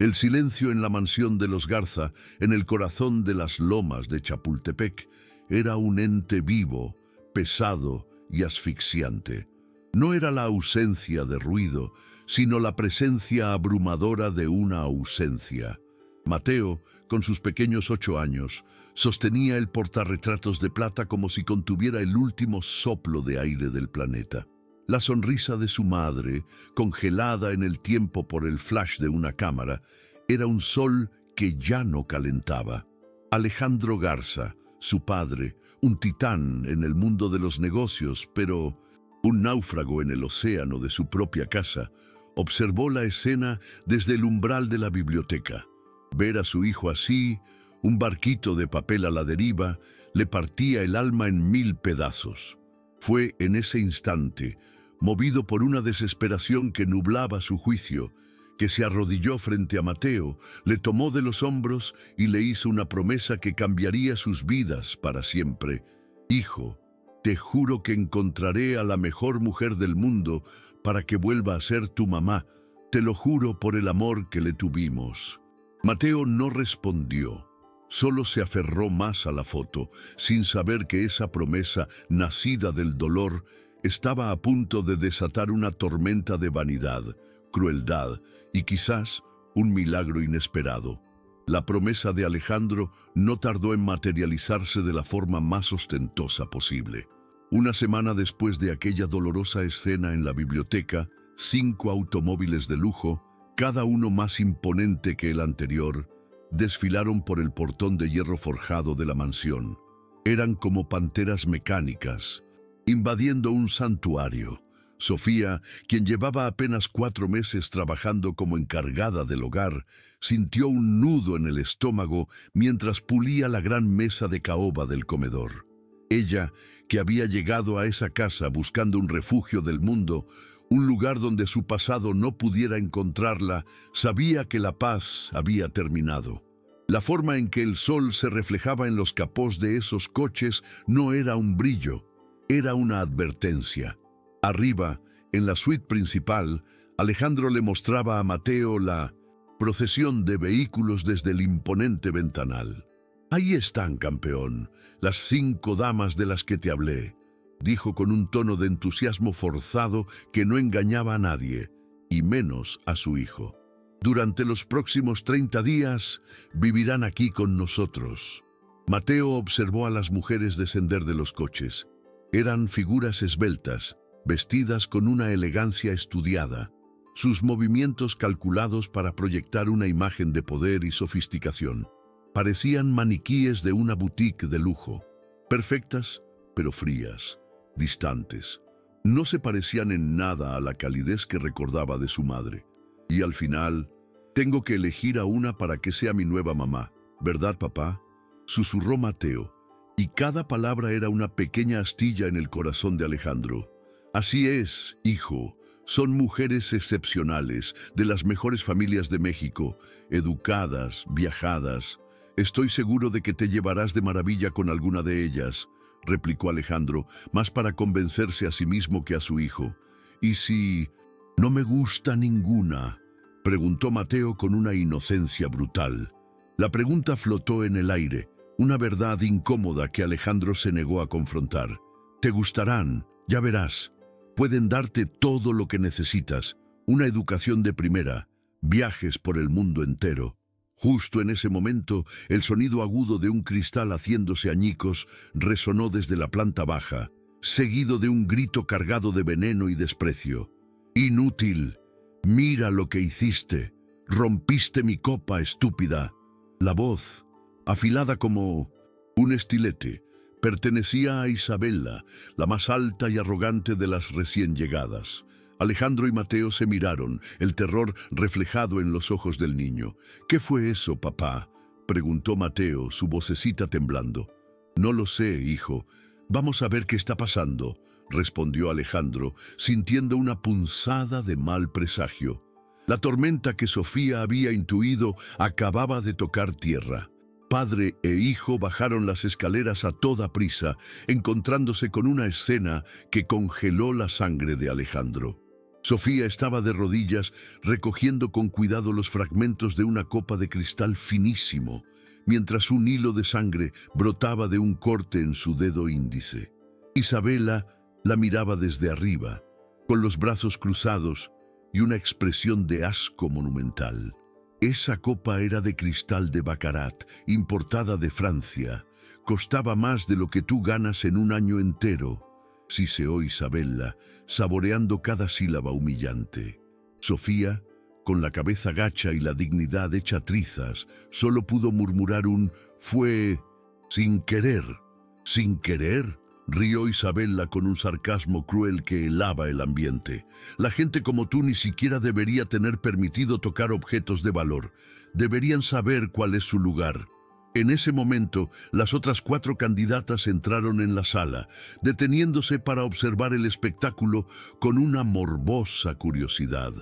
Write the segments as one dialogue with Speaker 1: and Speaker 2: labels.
Speaker 1: El silencio en la mansión de los Garza, en el corazón de las lomas de Chapultepec, era un ente vivo, pesado y asfixiante. No era la ausencia de ruido, sino la presencia abrumadora de una ausencia. Mateo, con sus pequeños 8 años, sostenía el portarretratos de plata como si contuviera el último soplo de aire del planeta. La sonrisa de su madre, congelada en el tiempo por el flash de una cámara, era un sol que ya no calentaba. Alejandro Garza, su padre, un titán en el mundo de los negocios, pero un náufrago en el océano de su propia casa, observó la escena desde el umbral de la biblioteca. Ver a su hijo así, un barquito de papel a la deriva, le partía el alma en 1000 pedazos. Fue en ese instante, movido por una desesperación que nublaba su juicio, que se arrodilló frente a Mateo, le tomó de los hombros y le hizo una promesa que cambiaría sus vidas para siempre. «Hijo, te juro que encontraré a la mejor mujer del mundo para que vuelva a ser tu mamá. Te lo juro por el amor que le tuvimos». Mateo no respondió. Solo se aferró más a la foto, sin saber que esa promesa, nacida del dolor, estaba a punto de desatar una tormenta de vanidad, crueldad y quizás un milagro inesperado. La promesa de Alejandro no tardó en materializarse de la forma más ostentosa posible. Una semana después de aquella dolorosa escena en la biblioteca, 5 automóviles de lujo, cada uno más imponente que el anterior, desfilaron por el portón de hierro forjado de la mansión. Eran como panteras mecánicas, invadiendo un santuario. Sofía, quien llevaba apenas 4 meses trabajando como encargada del hogar, sintió un nudo en el estómago mientras pulía la gran mesa de caoba del comedor. Ella, que había llegado a esa casa buscando un refugio del mundo, un lugar donde su pasado no pudiera encontrarla, sabía que la paz había terminado. La forma en que el sol se reflejaba en los capós de esos coches no era un brillo, era una advertencia. Arriba, en la suite principal, Alejandro le mostraba a Mateo la procesión de vehículos desde el imponente ventanal. «Ahí están, campeón, las 5 damas de las que te hablé», dijo con un tono de entusiasmo forzado que no engañaba a nadie, y menos a su hijo. «Durante los próximos 30 días vivirán aquí con nosotros». Mateo observó a las mujeres descender de los coches. Eran figuras esbeltas, vestidas con una elegancia estudiada, sus movimientos calculados para proyectar una imagen de poder y sofisticación. Parecían maniquíes de una boutique de lujo, perfectas pero frías, distantes. No se parecían en nada a la calidez que recordaba de su madre. Y al final, «Tengo que elegir a una para que sea mi nueva mamá, ¿verdad, papá?», susurró Mateo, y cada palabra era una pequeña astilla en el corazón de Alejandro. «Así es, hijo. Son mujeres excepcionales, de las mejores familias de México, educadas, viajadas. Estoy seguro de que te llevarás de maravilla con alguna de ellas», replicó Alejandro, más para convencerse a sí mismo que a su hijo. «¿Y si no me gusta ninguna?», preguntó Mateo con una inocencia brutal. La pregunta flotó en el aire, una verdad incómoda que Alejandro se negó a confrontar. «Te gustarán, ya verás. Pueden darte todo lo que necesitas, una educación de primera, viajes por el mundo entero». Justo en ese momento, el sonido agudo de un cristal haciéndose añicos resonó desde la planta baja, seguido de un grito cargado de veneno y desprecio. «Inútil, mira lo que hiciste, rompiste mi copa, estúpida». La voz, afilada como un estilete, pertenecía a Isabela, la más alta y arrogante de las recién llegadas. Alejandro y Mateo se miraron, el terror reflejado en los ojos del niño. «¿Qué fue eso, papá?», preguntó Mateo, su vocecita temblando. «No lo sé, hijo. Vamos a ver qué está pasando», respondió Alejandro, sintiendo una punzada de mal presagio. La tormenta que Sofía había intuido acababa de tocar tierra. Padre e hijo bajaron las escaleras a toda prisa, encontrándose con una escena que congeló la sangre de Alejandro. Sofía estaba de rodillas recogiendo con cuidado los fragmentos de una copa de cristal finísimo, mientras un hilo de sangre brotaba de un corte en su dedo índice. Isabela la miraba desde arriba, con los brazos cruzados y una expresión de asco monumental. Esa copa era de cristal de Baccarat, importada de Francia. Costaba más de lo que tú ganas en un año entero, siseó Isabela, saboreando cada sílaba humillante. Sofía, con la cabeza gacha y la dignidad hecha trizas, solo pudo murmurar un «fue sin querer». «¿Sin querer?», rió Isabela con un sarcasmo cruel que helaba el ambiente. «La gente como tú ni siquiera debería tener permitido tocar objetos de valor. Deberían saber cuál es su lugar». En ese momento, las otras 4 candidatas entraron en la sala, deteniéndose para observar el espectáculo con una morbosa curiosidad.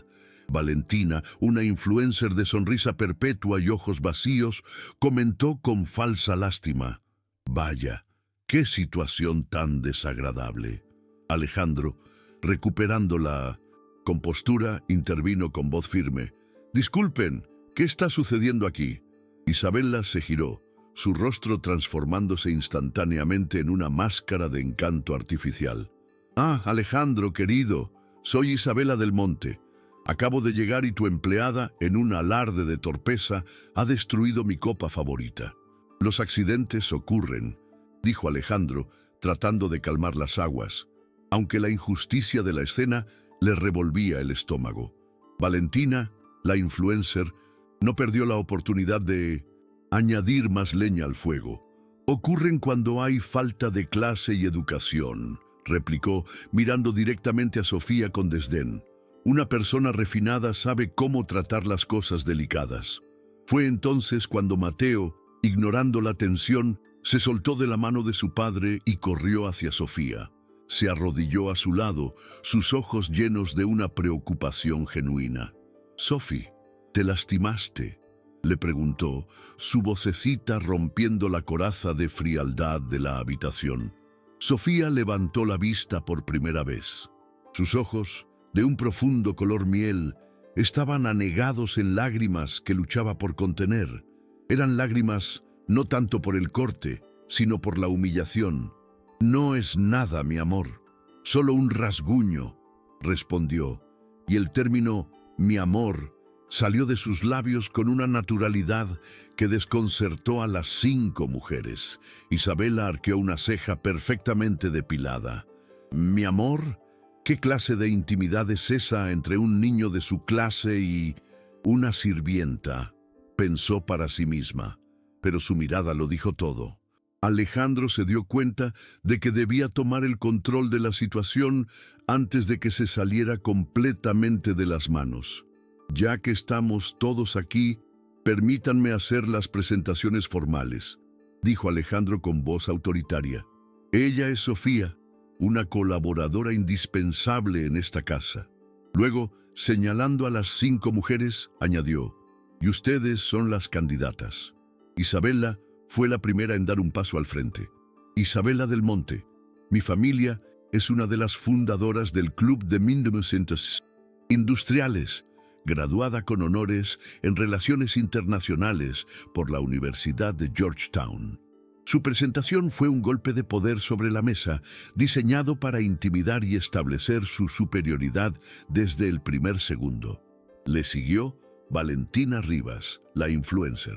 Speaker 1: Valentina, una influencer de sonrisa perpetua y ojos vacíos, comentó con falsa lástima: «Vaya, qué situación tan desagradable». Alejandro, recuperando la compostura, intervino con voz firme: «Disculpen, ¿qué está sucediendo aquí?». Isabela se giró, su rostro transformándose instantáneamente en una máscara de encanto artificial. «Ah, Alejandro, querido, soy Isabela del Monte. Acabo de llegar y tu empleada, en un alarde de torpeza, ha destruido mi copa favorita». «Los accidentes ocurren», dijo Alejandro, tratando de calmar las aguas, aunque la injusticia de la escena le revolvía el estómago. Valentina, la influencer, no perdió la oportunidad de añadir más leña al fuego. «Ocurren cuando hay falta de clase y educación», replicó, mirando directamente a Sofía con desdén. «Una persona refinada sabe cómo tratar las cosas delicadas». Fue entonces cuando Mateo, ignorando la tensión, se soltó de la mano de su padre y corrió hacia Sofía. Se arrodilló a su lado, sus ojos llenos de una preocupación genuina. «Sophie, ¿te lastimaste?», le preguntó, su vocecita rompiendo la coraza de frialdad de la habitación. Sofía levantó la vista por primera vez. Sus ojos, de un profundo color miel, estaban anegados en lágrimas que luchaba por contener. Eran lágrimas no tanto por el corte, sino por la humillación. «No es nada, mi amor, solo un rasguño», respondió, y el término «mi amor» salió de sus labios con una naturalidad que desconcertó a las 5 mujeres. Isabela arqueó una ceja perfectamente depilada. «¿Mi amor? ¿Qué clase de intimidad es esa entre un niño de su clase y una sirvienta?», pensó para sí misma, pero su mirada lo dijo todo. Alejandro se dio cuenta de que debía tomar el control de la situación antes de que se saliera completamente de las manos. «Ya que estamos todos aquí, permítanme hacer las presentaciones formales», dijo Alejandro con voz autoritaria. «Ella es Sofía, una colaboradora indispensable en esta casa». Luego, señalando a las 5 mujeres, añadió: «Y ustedes son las candidatas». Isabela fue la primera en dar un paso al frente. «Isabela del Monte, mi familia es una de las fundadoras del Club de Mindemusintes Industriales, graduada con honores en Relaciones Internacionales por la Universidad de Georgetown». Su presentación fue un golpe de poder sobre la mesa, diseñado para intimidar y establecer su superioridad desde el primer segundo. Le siguió Valentina Rivas, la influencer.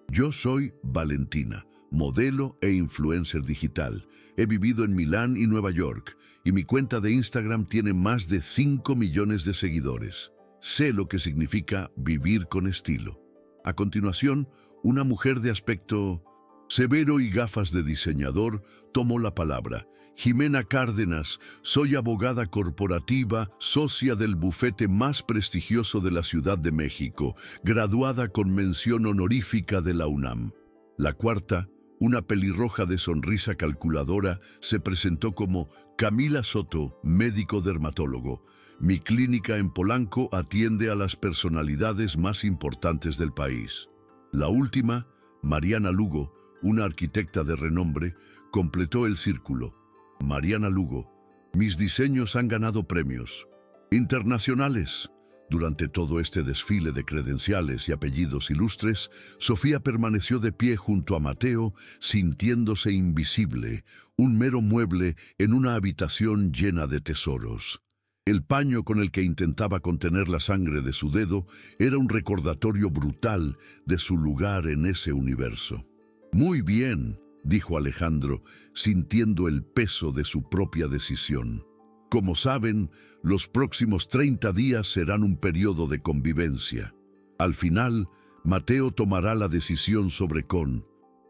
Speaker 1: «Yo soy Valentina, modelo e influencer digital. He vivido en Milán y Nueva York, y mi cuenta de Instagram tiene más de 5 millones de seguidores. Sé lo que significa vivir con estilo». A continuación, una mujer de aspecto severo y gafas de diseñador tomó la palabra. «Jimena Cárdenas, soy abogada corporativa, socia del bufete más prestigioso de la Ciudad de México, graduada con mención honorífica de la UNAM». La cuarta, una pelirroja de sonrisa calculadora, se presentó como «Camila Soto, médico dermatólogo. Mi clínica en Polanco atiende a las personalidades más importantes del país». La última, Mariana Lugo, una arquitecta de renombre, completó el círculo. «Mariana Lugo, mis diseños han ganado premios. internacionales. Durante todo este desfile de credenciales y apellidos ilustres, Sofía permaneció de pie junto a Mateo, sintiéndose invisible, un mero mueble en una habitación llena de tesoros. El paño con el que intentaba contener la sangre de su dedo era un recordatorio brutal de su lugar en ese universo. «Muy bien», dijo Alejandro, sintiendo el peso de su propia decisión. «Como saben, los próximos 30 días serán un periodo de convivencia. Al final, Mateo tomará la decisión sobre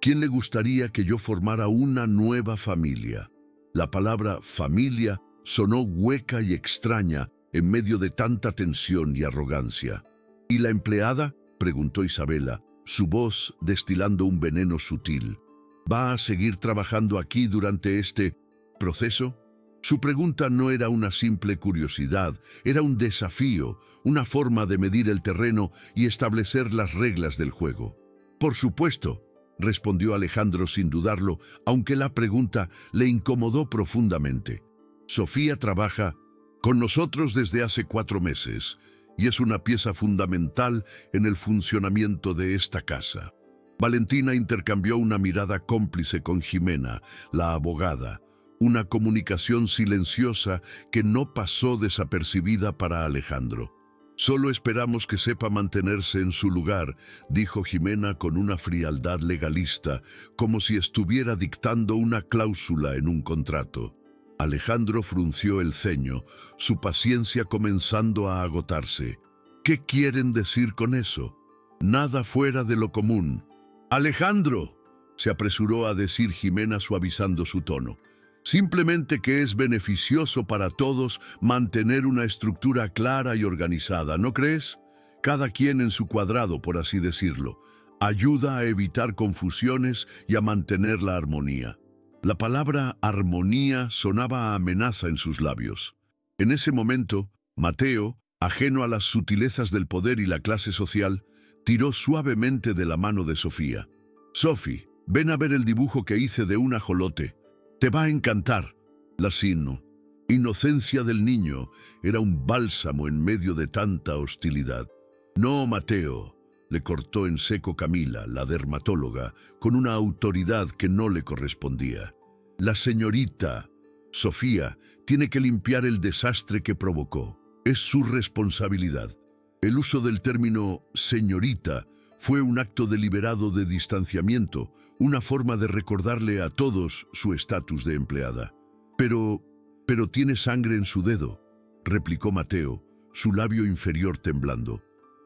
Speaker 1: quién le gustaría que yo formara una nueva familia». La palabra familia sonó hueca y extraña en medio de tanta tensión y arrogancia. «¿Y la empleada?», preguntó Isabela, su voz destilando un veneno sutil. «¿Va a seguir trabajando aquí durante este proceso?». Su pregunta no era una simple curiosidad, era un desafío, una forma de medir el terreno y establecer las reglas del juego. «Por supuesto», respondió Alejandro sin dudarlo, aunque la pregunta le incomodó profundamente. «Sofía trabaja con nosotros desde hace 4 meses y es una pieza fundamental en el funcionamiento de esta casa». Valentina intercambió una mirada cómplice con Jimena, la abogada, una comunicación silenciosa que no pasó desapercibida para Alejandro. «Solo esperamos que sepa mantenerse en su lugar», dijo Jimena con una frialdad legalista, como si estuviera dictando una cláusula en un contrato. Alejandro frunció el ceño, su paciencia comenzando a agotarse. «¿Qué quieren decir con eso? Nada fuera de lo común». «Alejandro», se apresuró a decir Jimena suavizando su tono, «simplemente que es beneficioso para todos mantener una estructura clara y organizada, ¿no crees? Cada quien en su cuadrado, por así decirlo. Ayuda a evitar confusiones y a mantener la armonía». La palabra armonía sonaba a amenaza en sus labios. En ese momento, Mateo, ajeno a las sutilezas del poder y la clase social, tiró suavemente de la mano de Sofía. «Sofi, ven a ver el dibujo que hice de un ajolote. Te va a encantar». La inocencia del niño era un bálsamo en medio de tanta hostilidad. «No, Mateo», le cortó en seco Camila, la dermatóloga, con una autoridad que no le correspondía. «La señorita Sofía tiene que limpiar el desastre que provocó. Es su responsabilidad». El uso del término señorita fue un acto deliberado de distanciamiento, una forma de recordarle a todos su estatus de empleada. Pero tiene sangre en su dedo», replicó Mateo, su labio inferior temblando.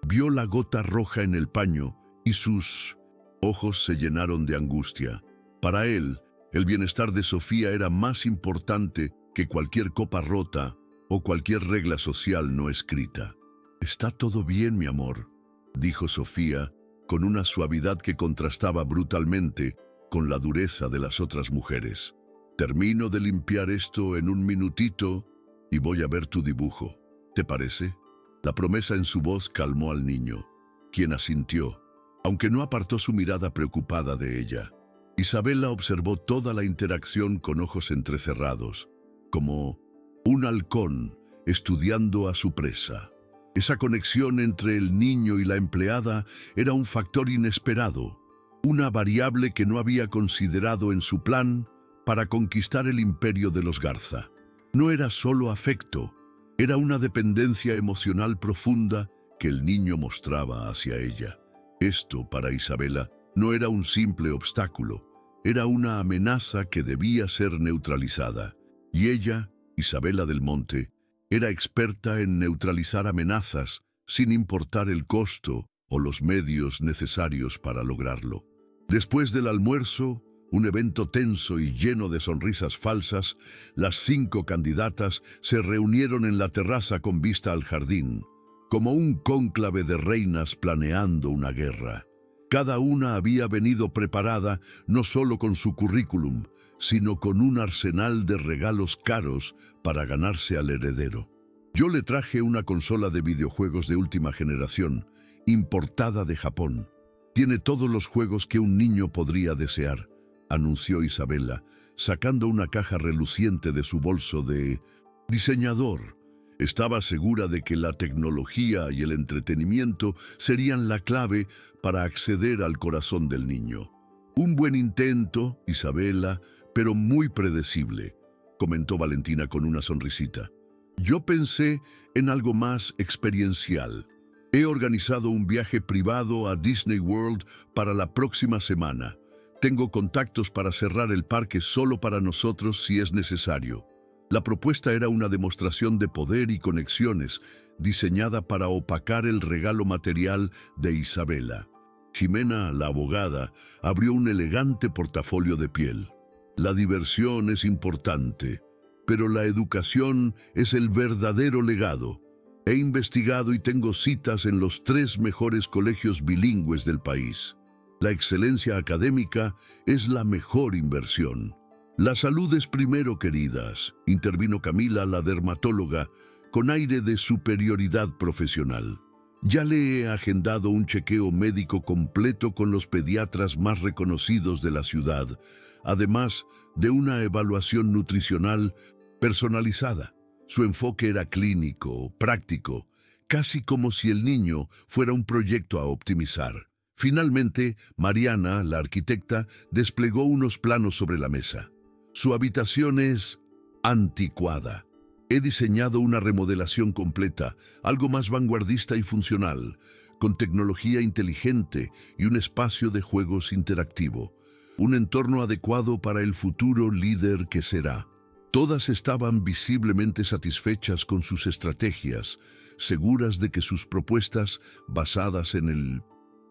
Speaker 1: Vio la gota roja en el paño y sus ojos se llenaron de angustia. Para él, el bienestar de Sofía era más importante que cualquier copa rota o cualquier regla social no escrita. «Está todo bien, mi amor», dijo Sofía, con una suavidad que contrastaba brutalmente con la dureza de las otras mujeres. «Termino de limpiar esto en un minutito y voy a ver tu dibujo. ¿Te parece?». La promesa en su voz calmó al niño, quien asintió, aunque no apartó su mirada preocupada de ella. Isabela observó toda la interacción con ojos entrecerrados, como un halcón estudiando a su presa. Esa conexión entre el niño y la empleada era un factor inesperado, una variable que no había considerado en su plan para conquistar el imperio de los Garza. No era solo afecto, era una dependencia emocional profunda que el niño mostraba hacia ella. Esto, para Isabela, no era un simple obstáculo, era una amenaza que debía ser neutralizada. Y ella, Isabela del Monte, era experta en neutralizar amenazas sin importar el costo o los medios necesarios para lograrlo. Después del almuerzo, un evento tenso y lleno de sonrisas falsas, las 5 candidatas se reunieron en la terraza con vista al jardín, como un cónclave de reinas planeando una guerra. Cada una había venido preparada no solo con su currículum, sino con un arsenal de regalos caros para ganarse al heredero. «Yo le traje una consola de videojuegos de última generación, importada de Japón. Tiene todos los juegos que un niño podría desear», anunció Isabela, sacando una caja reluciente de su bolso de diseñador. Estaba segura de que la tecnología y el entretenimiento serían la clave para acceder al corazón del niño. Un buen intento, Isabela, pero muy predecible, comentó Valentina con una sonrisita. Yo pensé en algo más experiencial. He organizado un viaje privado a Disney World para la próxima semana. Tengo contactos para cerrar el parque solo para nosotros si es necesario. La propuesta era una demostración de poder y conexiones, diseñada para opacar el regalo material de Isabela. Jimena, la abogada, abrió un elegante portafolio de piel. La diversión es importante, pero la educación es el verdadero legado. He investigado y tengo citas en los 3 mejores colegios bilingües del país. La excelencia académica es la mejor inversión. La salud es primero, queridas, intervino Camila, la dermatóloga, con aire de superioridad profesional. Ya le he agendado un chequeo médico completo con los pediatras más reconocidos de la ciudad, además de una evaluación nutricional personalizada. Su enfoque era clínico, práctico, casi como si el niño fuera un proyecto a optimizar. Finalmente, Mariana, la arquitecta, desplegó unos planos sobre la mesa. Su habitación es anticuada. He diseñado una remodelación completa, algo más vanguardista y funcional, con tecnología inteligente y un espacio de juegos interactivo. Un entorno adecuado para el futuro líder que será. Todas estaban visiblemente satisfechas con sus estrategias, seguras de que sus propuestas, basadas en el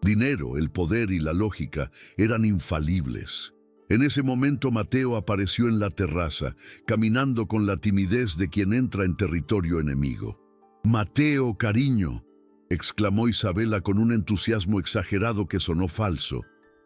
Speaker 1: dinero, el poder y la lógica, eran infalibles. En ese momento Mateo apareció en la terraza, caminando con la timidez de quien entra en territorio enemigo. «Mateo, cariño», exclamó Isabela con un entusiasmo exagerado que sonó falso.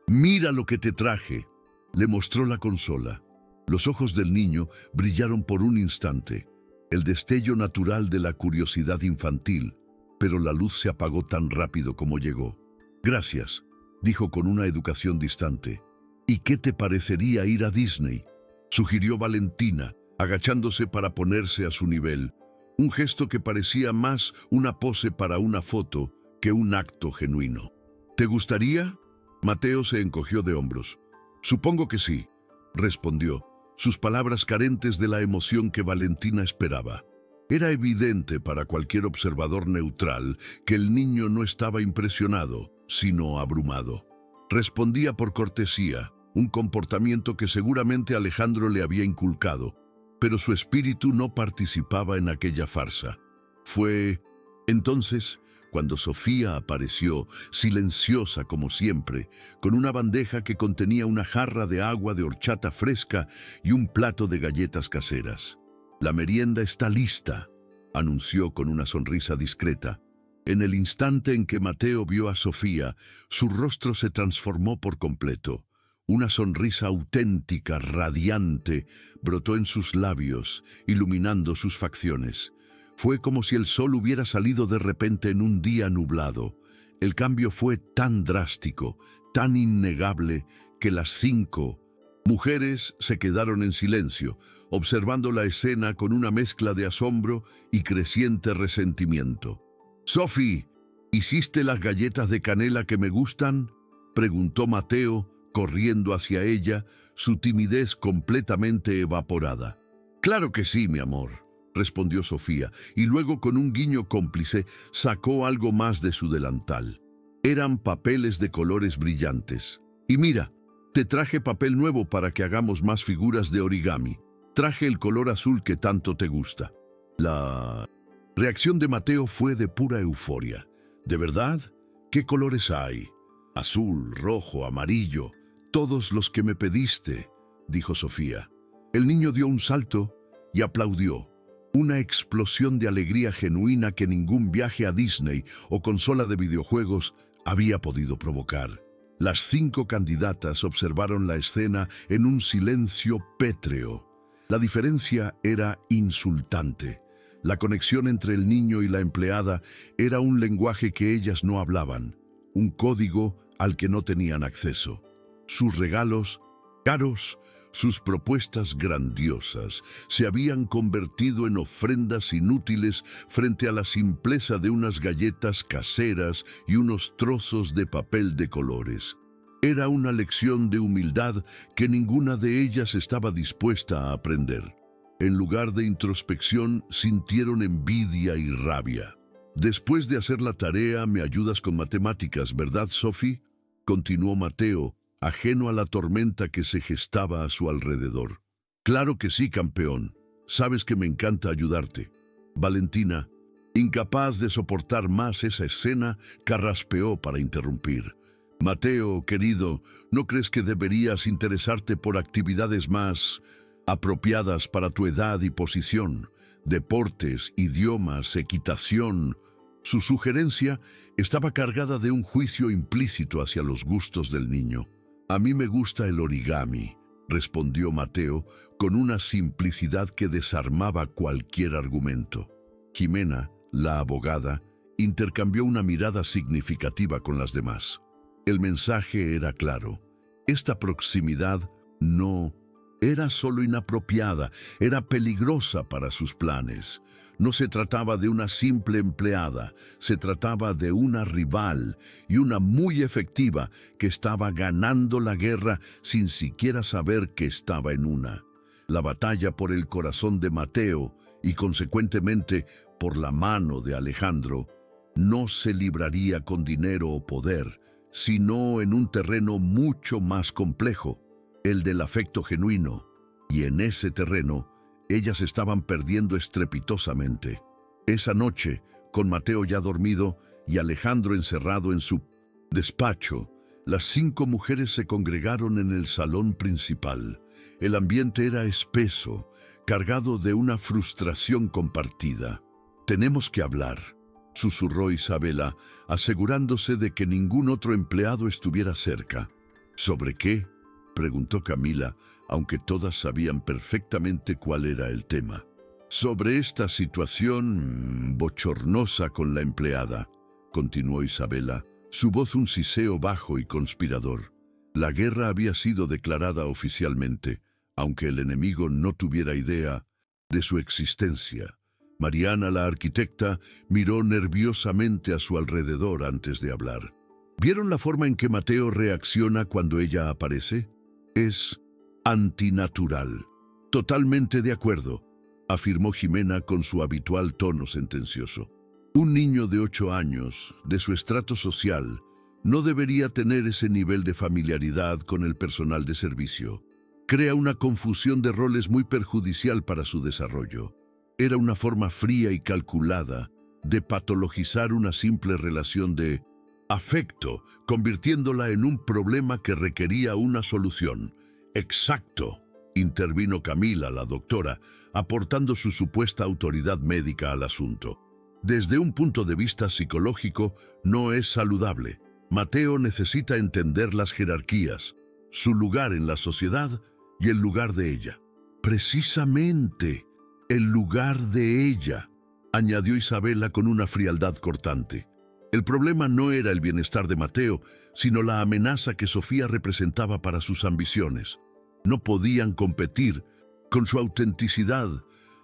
Speaker 1: «Mira lo que te traje». Le mostró la consola. Los ojos del niño brillaron por un instante, el destello natural de la curiosidad infantil, pero la luz se apagó tan rápido como llegó. «Gracias», dijo con una educación distante. «¿Y qué te parecería ir a Disney?», sugirió Valentina, agachándose para ponerse a su nivel, un gesto que parecía más una pose para una foto que un acto genuino. «¿Te gustaría?». Mateo se encogió de hombros. «Supongo que sí», respondió, sus palabras carentes de la emoción que Valentina esperaba. Era evidente para cualquier observador neutral que el niño no estaba impresionado, sino abrumado. Respondía por cortesía, un comportamiento que seguramente Alejandro le había inculcado, pero su espíritu no participaba en aquella farsa. Fue entonces cuando Sofía apareció, silenciosa como siempre, con una bandeja que contenía una jarra de agua de horchata fresca y un plato de galletas caseras. «La merienda está lista», anunció con una sonrisa discreta. En el instante en que Mateo vio a Sofía, su rostro se transformó por completo. Una sonrisa auténtica, radiante, brotó en sus labios, iluminando sus facciones. Fue como si el sol hubiera salido de repente en un día nublado. El cambio fue tan drástico, tan innegable, que las 5 mujeres se quedaron en silencio, observando la escena con una mezcla de asombro y creciente resentimiento. «Sophie, ¿hiciste las galletas de canela que me gustan?», preguntó Mateo, corriendo hacia ella, su timidez completamente evaporada. «Claro que sí, mi amor», respondió Sofía, y luego con un guiño cómplice sacó algo más de su delantal. Eran papeles de colores brillantes. «Y mira, te traje papel nuevo para que hagamos más figuras de origami. Traje el color azul que tanto te gusta». La reacción de Mateo fue de pura euforia. «¿De verdad? ¿Qué colores hay?». «Azul, rojo, amarillo, todos los que me pediste», dijo Sofía. El niño dio un salto y aplaudió. Una explosión de alegría genuina que ningún viaje a Disney o consola de videojuegos había podido provocar. Las 5 candidatas observaron la escena en un silencio pétreo. La diferencia era insultante. La conexión entre el niño y la empleada era un lenguaje que ellas no hablaban, un código al que no tenían acceso. Sus regalos, caros, Sus propuestas grandiosas se habían convertido en ofrendas inútiles frente a la simpleza de unas galletas caseras y unos trozos de papel de colores. Era una lección de humildad que ninguna de ellas estaba dispuesta a aprender. En lugar de introspección, sintieron envidia y rabia. «Después de hacer la tarea, me ayudas con matemáticas, ¿verdad, Sophie?», continuó Mateo, ajeno a la tormenta que se gestaba a su alrededor. «Claro que sí, campeón. Sabes que me encanta ayudarte». Valentina, incapaz de soportar más esa escena, carraspeó para interrumpir. «Mateo, querido, ¿no crees que deberías interesarte por actividades más apropiadas para tu edad y posición? Deportes, idiomas, equitación». Su sugerencia estaba cargada de un juicio implícito hacia los gustos del niño. «A mí me gusta el origami», respondió Mateo con una simplicidad que desarmaba cualquier argumento. Jimena, la abogada, intercambió una mirada significativa con las demás. El mensaje era claro. Esta proximidad no era solo inapropiada, era peligrosa para sus planes. No se trataba de una simple empleada, se trataba de una rival y una muy efectiva que estaba ganando la guerra sin siquiera saber que estaba en una. La batalla por el corazón de Mateo y consecuentemente por la mano de Alejandro no se libraría con dinero o poder, sino en un terreno mucho más complejo, el del afecto genuino, y en ese terreno ellas estaban perdiendo estrepitosamente. Esa noche, con Mateo ya dormido y Alejandro encerrado en su despacho, las 5 mujeres se congregaron en el salón principal. El ambiente era espeso, cargado de una frustración compartida. «Tenemos que hablar», susurró Isabela, asegurándose de que ningún otro empleado estuviera cerca. «¿Sobre qué?», preguntó Camila, aunque todas sabían perfectamente cuál era el tema. «Sobre esta situación bochornosa con la empleada», continuó Isabela, su voz un siseo bajo y conspirador. La guerra había sido declarada oficialmente, aunque el enemigo no tuviera idea de su existencia. Mariana, la arquitecta, miró nerviosamente a su alrededor antes de hablar. ¿Vieron la forma en que Mateo reacciona cuando ella aparece? Es antinatural. «Totalmente de acuerdo», afirmó Jimena con su habitual tono sentencioso. «Un niño de 8 años, de su estrato social, no debería tener ese nivel de familiaridad con el personal de servicio. Crea una confusión de roles muy perjudicial para su desarrollo. Era una forma fría y calculada de patologizar una simple relación de afecto, convirtiéndola en un problema que requería una solución». «Exacto», intervino Camila, la doctora, aportando su supuesta autoridad médica al asunto. «Desde un punto de vista psicológico, no es saludable. Mateo necesita entender las jerarquías, su lugar en la sociedad y el lugar de ella». «Precisamente, el lugar de ella», añadió Isabela con una frialdad cortante. El problema no era el bienestar de Mateo, sino la amenaza que Sofía representaba para sus ambiciones. No podían competir con su autenticidad,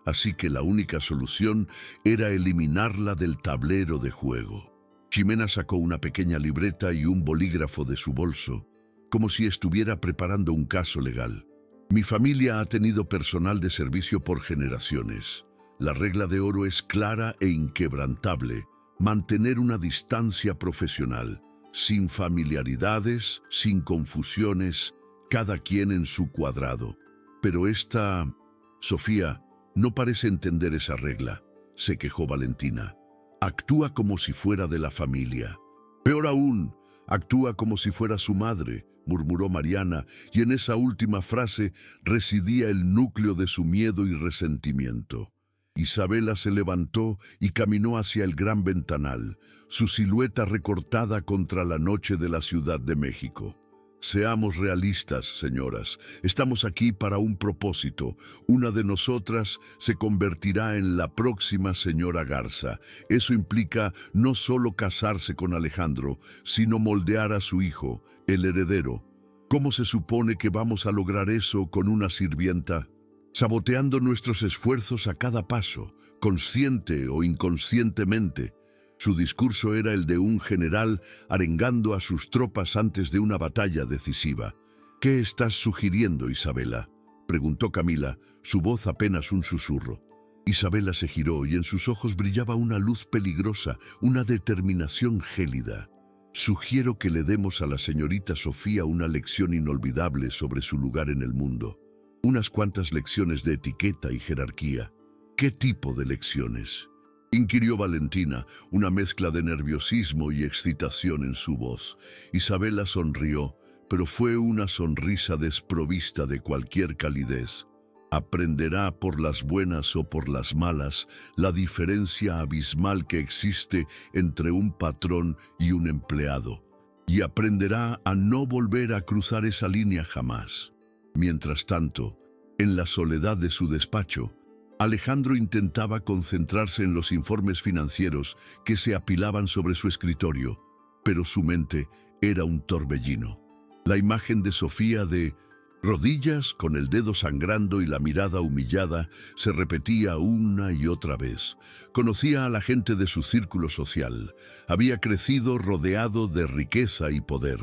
Speaker 1: así que la única solución era eliminarla del tablero de juego. Jimena sacó una pequeña libreta y un bolígrafo de su bolso, como si estuviera preparando un caso legal. «Mi familia ha tenido personal de servicio por generaciones. La regla de oro es clara e inquebrantable: mantener una distancia profesional, sin familiaridades, sin confusiones, cada quien en su cuadrado. Pero esta Sofía no parece entender esa regla», se quejó Valentina. «Actúa como si fuera de la familia». «Peor aún, actúa como si fuera su madre», murmuró Mariana, y en esa última frase residía el núcleo de su miedo y resentimiento. Isabela se levantó y caminó hacia el gran ventanal, su silueta recortada contra la noche de la Ciudad de México. «Seamos realistas, señoras. Estamos aquí para un propósito. Una de nosotras se convertirá en la próxima señora Garza. Eso implica no solo casarse con Alejandro, sino moldear a su hijo, el heredero, ¿Cómo se supone que vamos a lograr eso con una sirvienta? Saboteando nuestros esfuerzos a cada paso, consciente o inconscientemente. Su discurso era el de un general arengando a sus tropas antes de una batalla decisiva. ¿Qué estás sugiriendo, Isabela?, preguntó Camila, su voz apenas un susurro. Isabela se giró y en sus ojos brillaba una luz peligrosa, una determinación gélida. Sugiero que le demos a la señorita Sofía una lección inolvidable sobre su lugar en el mundo. Unas cuantas lecciones de etiqueta y jerarquía. ¿Qué tipo de lecciones?, inquirió Valentina, una mezcla de nerviosismo y excitación en su voz. Isabela sonrió, pero fue una sonrisa desprovista de cualquier calidez. Aprenderá por las buenas o por las malas la diferencia abismal que existe entre un patrón y un empleado, y aprenderá a no volver a cruzar esa línea jamás. Mientras tanto, en la soledad de su despacho, Alejandro intentaba concentrarse en los informes financieros que se apilaban sobre su escritorio, pero su mente era un torbellino. La imagen de Sofía de rodillas, con el dedo sangrando y la mirada humillada, se repetía una y otra vez. Conocía a la gente de su círculo social. Había crecido rodeado de riqueza y poder.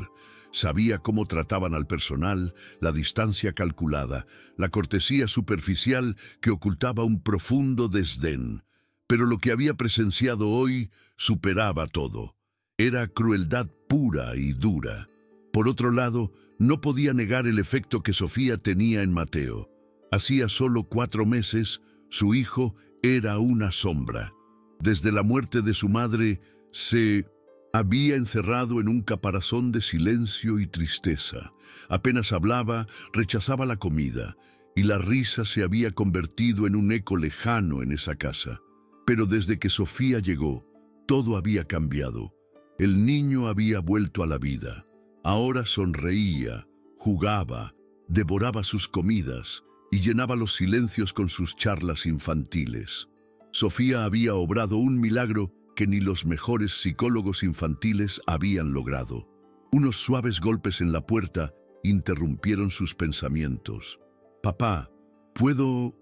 Speaker 1: Sabía cómo trataban al personal, la distancia calculada, la cortesía superficial que ocultaba un profundo desdén. Pero lo que había presenciado hoy superaba todo. Era crueldad pura y dura. Por otro lado, no podía negar el efecto que Sofía tenía en Mateo. Hacía solo 4 meses, su hijo era una sombra. Desde la muerte de su madre, se había encerrado en un caparazón de silencio y tristeza. Apenas hablaba, rechazaba la comida, y la risa se había convertido en un eco lejano en esa casa. Pero desde que Sofía llegó, todo había cambiado. El niño había vuelto a la vida. Ahora sonreía, jugaba, devoraba sus comidas y llenaba los silencios con sus charlas infantiles. Sofía había obrado un milagro que ni los mejores psicólogos infantiles habían logrado. Unos suaves golpes en la puerta interrumpieron sus pensamientos. «Papá, ¿puedo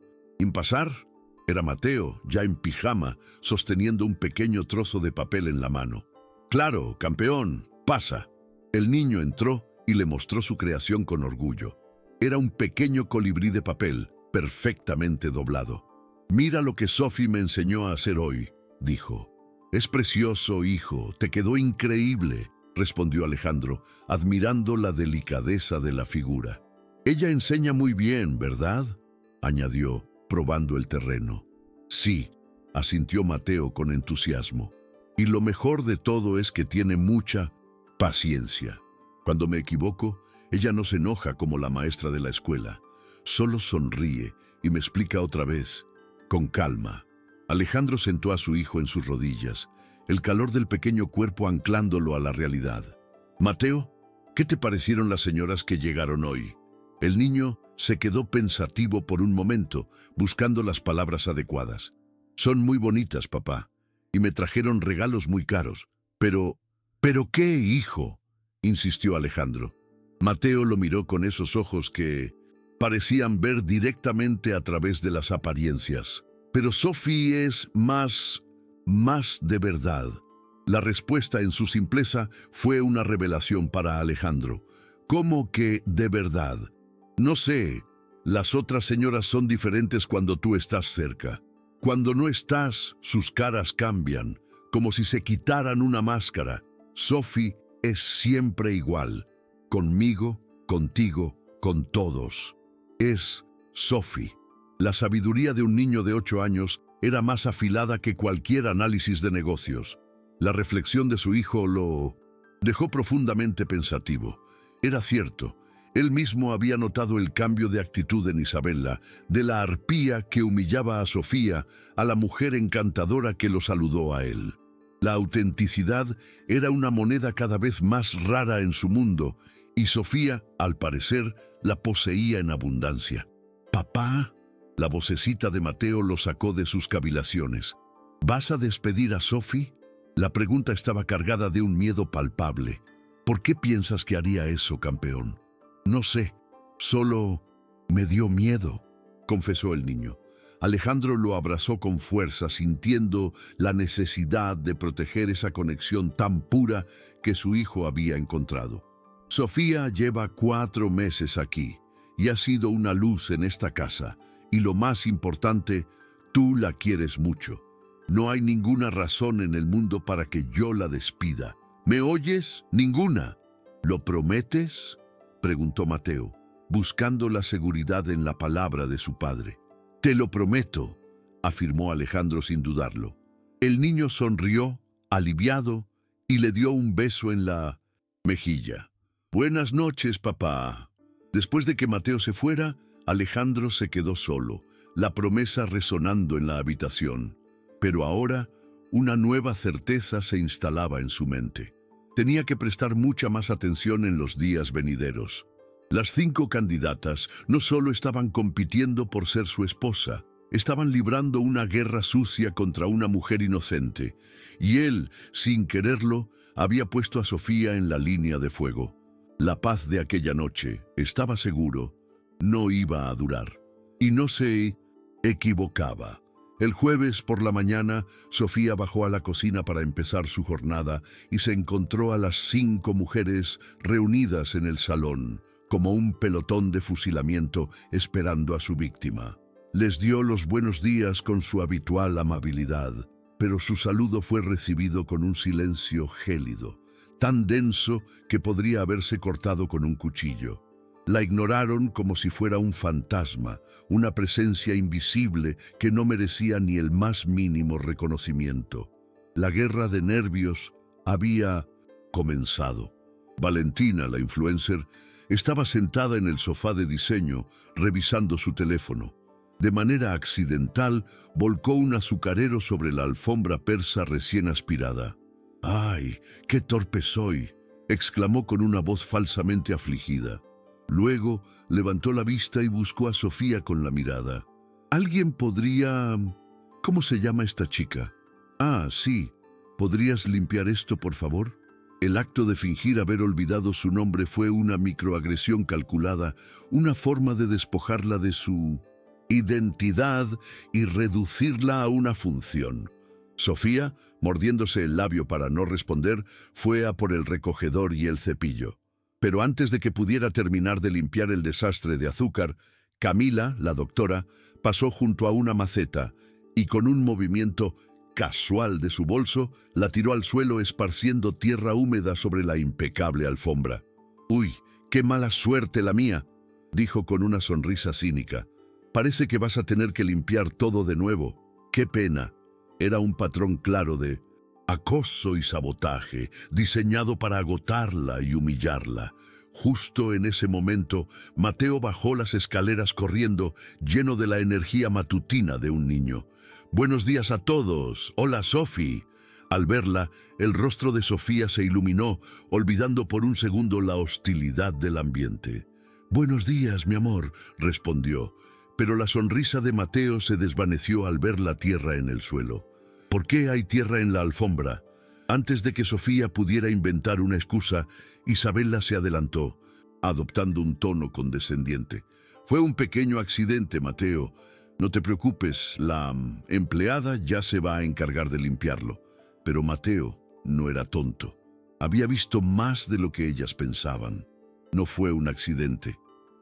Speaker 1: pasar?». Era Mateo, ya en pijama, sosteniendo un pequeño trozo de papel en la mano. «Claro, campeón, pasa». El niño entró y le mostró su creación con orgullo. Era un pequeño colibrí de papel, perfectamente doblado. «Mira lo que Sophie me enseñó a hacer hoy», dijo. «Es precioso, hijo, te quedó increíble», respondió Alejandro, admirando la delicadeza de la figura. «Ella enseña muy bien, ¿verdad?», añadió, probando el terreno. «Sí», asintió Mateo con entusiasmo. «Y lo mejor de todo es que tiene mucha paciencia. Cuando me equivoco, ella no se enoja como la maestra de la escuela. Solo sonríe y me explica otra vez, con calma». Alejandro sentó a su hijo en sus rodillas, el calor del pequeño cuerpo anclándolo a la realidad. «Mateo, ¿qué te parecieron las señoras que llegaron hoy?». El niño se quedó pensativo por un momento, buscando las palabras adecuadas. «Son muy bonitas, papá, y me trajeron regalos muy caros. ¿Pero qué, hijo?», insistió Alejandro. Mateo lo miró con esos ojos que parecían ver directamente a través de las apariencias. «Pero Sophie es más de verdad». La respuesta en su simpleza fue una revelación para Alejandro. «¿Cómo que de verdad?». «No sé, las otras señoras son diferentes cuando tú estás cerca. Cuando no estás, sus caras cambian, como si se quitaran una máscara. Sophie es siempre igual, conmigo, contigo, con todos. Es Sophie». La sabiduría de un niño de 8 años era más afilada que cualquier análisis de negocios. La reflexión de su hijo lo dejó profundamente pensativo. Era cierto, él mismo había notado el cambio de actitud en Isabela, de la arpía que humillaba a Sofía a la mujer encantadora que lo saludó a él. La autenticidad era una moneda cada vez más rara en su mundo, y Sofía, al parecer, la poseía en abundancia. «Papá», la vocecita de Mateo lo sacó de sus cavilaciones. «¿Vas a despedir a Sophie?». La pregunta estaba cargada de un miedo palpable. «¿Por qué piensas que haría eso, campeón?». No sé, solo me dio miedo, confesó el niño. Alejandro lo abrazó con fuerza, sintiendo la necesidad de proteger esa conexión tan pura que su hijo había encontrado. Sofía lleva 4 meses aquí y ha sido una luz en esta casa. Y lo más importante, tú la quieres mucho. No hay ninguna razón en el mundo para que yo la despida. ¿Me oyes? Ninguna. ¿Lo prometes?, preguntó Mateo, buscando la seguridad en la palabra de su padre. Te lo prometo, afirmó Alejandro sin dudarlo. El niño sonrió, aliviado, y le dio un beso en la mejilla. Buenas noches, papá. Después de que Mateo se fuera, Alejandro se quedó solo, la promesa resonando en la habitación. Pero ahora, una nueva certeza se instalaba en su mente. Tenía que prestar mucha más atención en los días venideros. Las 5 candidatas no solo estaban compitiendo por ser su esposa, estaban librando una guerra sucia contra una mujer inocente, y él, sin quererlo, había puesto a Sofía en la línea de fuego. La paz de aquella noche, estaba seguro, no iba a durar. Y no se equivocaba. El jueves por la mañana, Sofía bajó a la cocina para empezar su jornada y se encontró a las 5 mujeres reunidas en el salón, como un pelotón de fusilamiento esperando a su víctima. Les dio los buenos días con su habitual amabilidad, pero su saludo fue recibido con un silencio gélido, tan denso que podría haberse cortado con un cuchillo. La ignoraron como si fuera un fantasma, una presencia invisible que no merecía ni el más mínimo reconocimiento. La guerra de nervios había comenzado. Valentina, la influencer, estaba sentada en el sofá de diseño, revisando su teléfono. De manera accidental, volcó un azucarero sobre la alfombra persa recién aspirada. ¡Ay, qué torpe soy!, exclamó con una voz falsamente afligida. Luego levantó la vista y buscó a Sofía con la mirada. ¿Alguien podría...? ¿Cómo se llama esta chica? Ah, sí. ¿Podrías limpiar esto, por favor? El acto de fingir haber olvidado su nombre fue una microagresión calculada, una forma de despojarla de su identidad y reducirla a una función. Sofía, mordiéndose el labio para no responder, fue a por el recogedor y el cepillo. Pero antes de que pudiera terminar de limpiar el desastre de azúcar, Camila, la doctora, pasó junto a una maceta y con un movimiento casual de su bolso, la tiró al suelo esparciendo tierra húmeda sobre la impecable alfombra. «¡Uy, qué mala suerte la mía!», dijo con una sonrisa cínica. «Parece que vas a tener que limpiar todo de nuevo. ¡Qué pena!». Era un patrón claro de acoso y sabotaje, diseñado para agotarla y humillarla. Justo en ese momento, Mateo bajó las escaleras corriendo, lleno de la energía matutina de un niño. «Buenos días a todos. Hola, Sofi». Al verla, el rostro de Sofía se iluminó, olvidando por un segundo la hostilidad del ambiente. «Buenos días, mi amor», respondió, pero la sonrisa de Mateo se desvaneció al ver la tierra en el suelo. «¿Por qué hay tierra en la alfombra?». Antes de que Sofía pudiera inventar una excusa, Isabela se adelantó, adoptando un tono condescendiente. «Fue un pequeño accidente, Mateo. No te preocupes, la empleada ya se va a encargar de limpiarlo». Pero Mateo no era tonto. Había visto más de lo que ellas pensaban. «No fue un accidente»,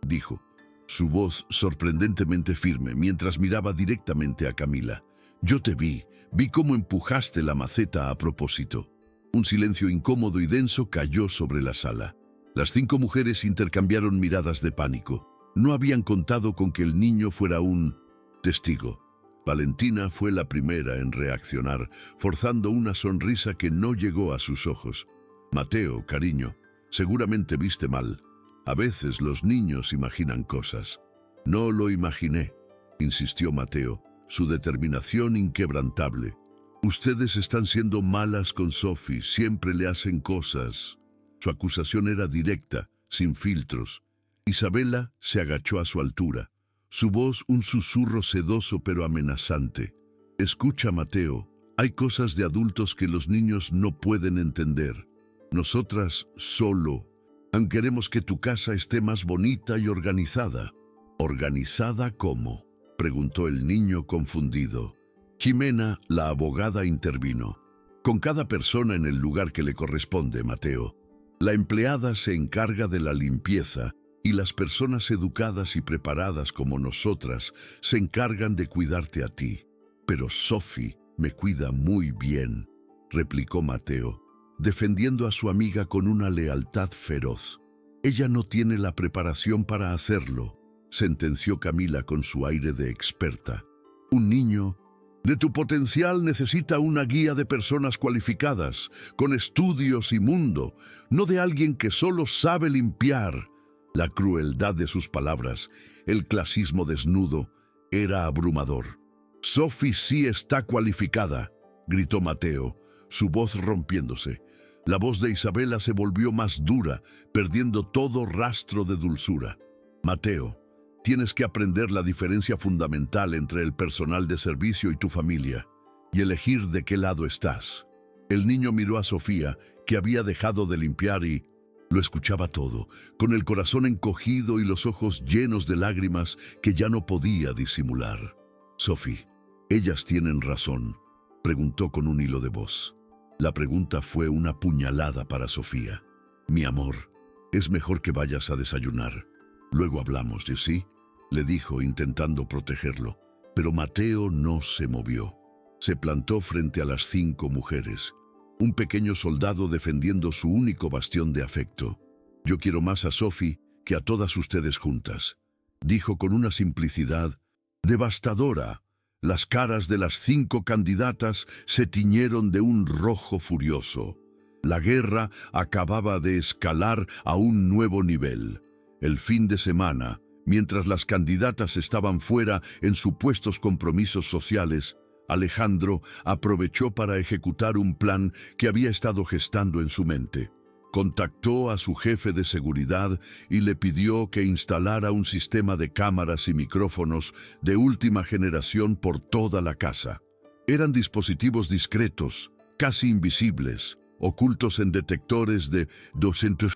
Speaker 1: dijo, su voz sorprendentemente firme mientras miraba directamente a Camila. «Yo te vi cómo empujaste la maceta a propósito». Un silencio incómodo y denso cayó sobre la sala. Las 5 mujeres intercambiaron miradas de pánico. No habían contado con que el niño fuera un testigo. Valentina fue la primera en reaccionar, forzando una sonrisa que no llegó a sus ojos. «Mateo, cariño, seguramente viste mal. A veces los niños imaginan cosas». «No lo imaginé», insistió Mateo, su determinación inquebrantable. «Ustedes están siendo malas con Sophie, siempre le hacen cosas». Su acusación era directa, sin filtros. Isabela se agachó a su altura, su voz un susurro sedoso pero amenazante. «Escucha, Mateo, hay cosas de adultos que los niños no pueden entender. Nosotras solo Aún queremos que tu casa esté más bonita y organizada. ¿Organizada cómo?, preguntó el niño confundido. Ximena, la abogada, intervino. Con cada persona en el lugar que le corresponde, Mateo. La empleada se encarga de la limpieza y las personas educadas y preparadas como nosotras se encargan de cuidarte a ti. Pero Sophie me cuida muy bien, replicó Mateo, defendiendo a su amiga con una lealtad feroz. Ella no tiene la preparación para hacerlo, sentenció Camila con su aire de experta. Un niño de tu potencial necesita una guía de personas cualificadas, con estudios y mundo, no de alguien que solo sabe limpiar. La crueldad de sus palabras, el clasismo desnudo, era abrumador. Sophie sí está cualificada, gritó Mateo, su voz rompiéndose. La voz de Isabela se volvió más dura, perdiendo todo rastro de dulzura. Mateo, tienes que aprender la diferencia fundamental entre el personal de servicio y tu familia, y elegir de qué lado estás. El niño miró a Sofía, que había dejado de limpiar y lo escuchaba todo, con el corazón encogido y los ojos llenos de lágrimas que ya no podía disimular. Sophie, ¿ellas tienen razón?, preguntó con un hilo de voz. La pregunta fue una puñalada para Sofía. Mi amor, es mejor que vayas a desayunar. Luego hablamos, ¿sí?, le dijo intentando protegerlo. Pero Mateo no se movió. Se plantó frente a las 5 mujeres. Un pequeño soldado defendiendo su único bastión de afecto. Yo quiero más a Sophie que a todas ustedes juntas, dijo con una simplicidad devastadora. Las caras de las 5 candidatas se tiñeron de un rojo furioso. La guerra acababa de escalar a un nuevo nivel. El fin de semana, mientras las candidatas estaban fuera en supuestos compromisos sociales, Alejandro aprovechó para ejecutar un plan que había estado gestando en su mente. Contactó a su jefe de seguridad y le pidió que instalara un sistema de cámaras y micrófonos de última generación por toda la casa. Eran dispositivos discretos, casi invisibles, ocultos en detectores de 200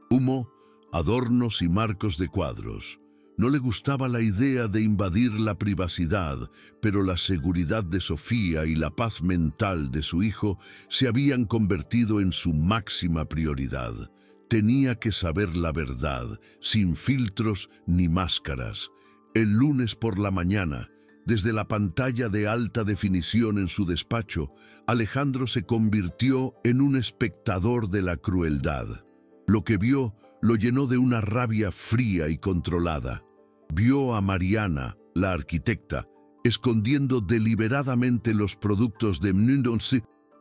Speaker 1: humo, adornos y marcos de cuadros. No le gustaba la idea de invadir la privacidad, pero la seguridad de Sofía y la paz mental de su hijo se habían convertido en su máxima prioridad. Tenía que saber la verdad, sin filtros ni máscaras. El lunes por la mañana, desde la pantalla de alta definición en su despacho, Alejandro se convirtió en un espectador de la crueldad. Lo que vio lo llenó de una rabia fría y controlada. Vio a Mariana, la arquitecta, escondiendo deliberadamente los productos de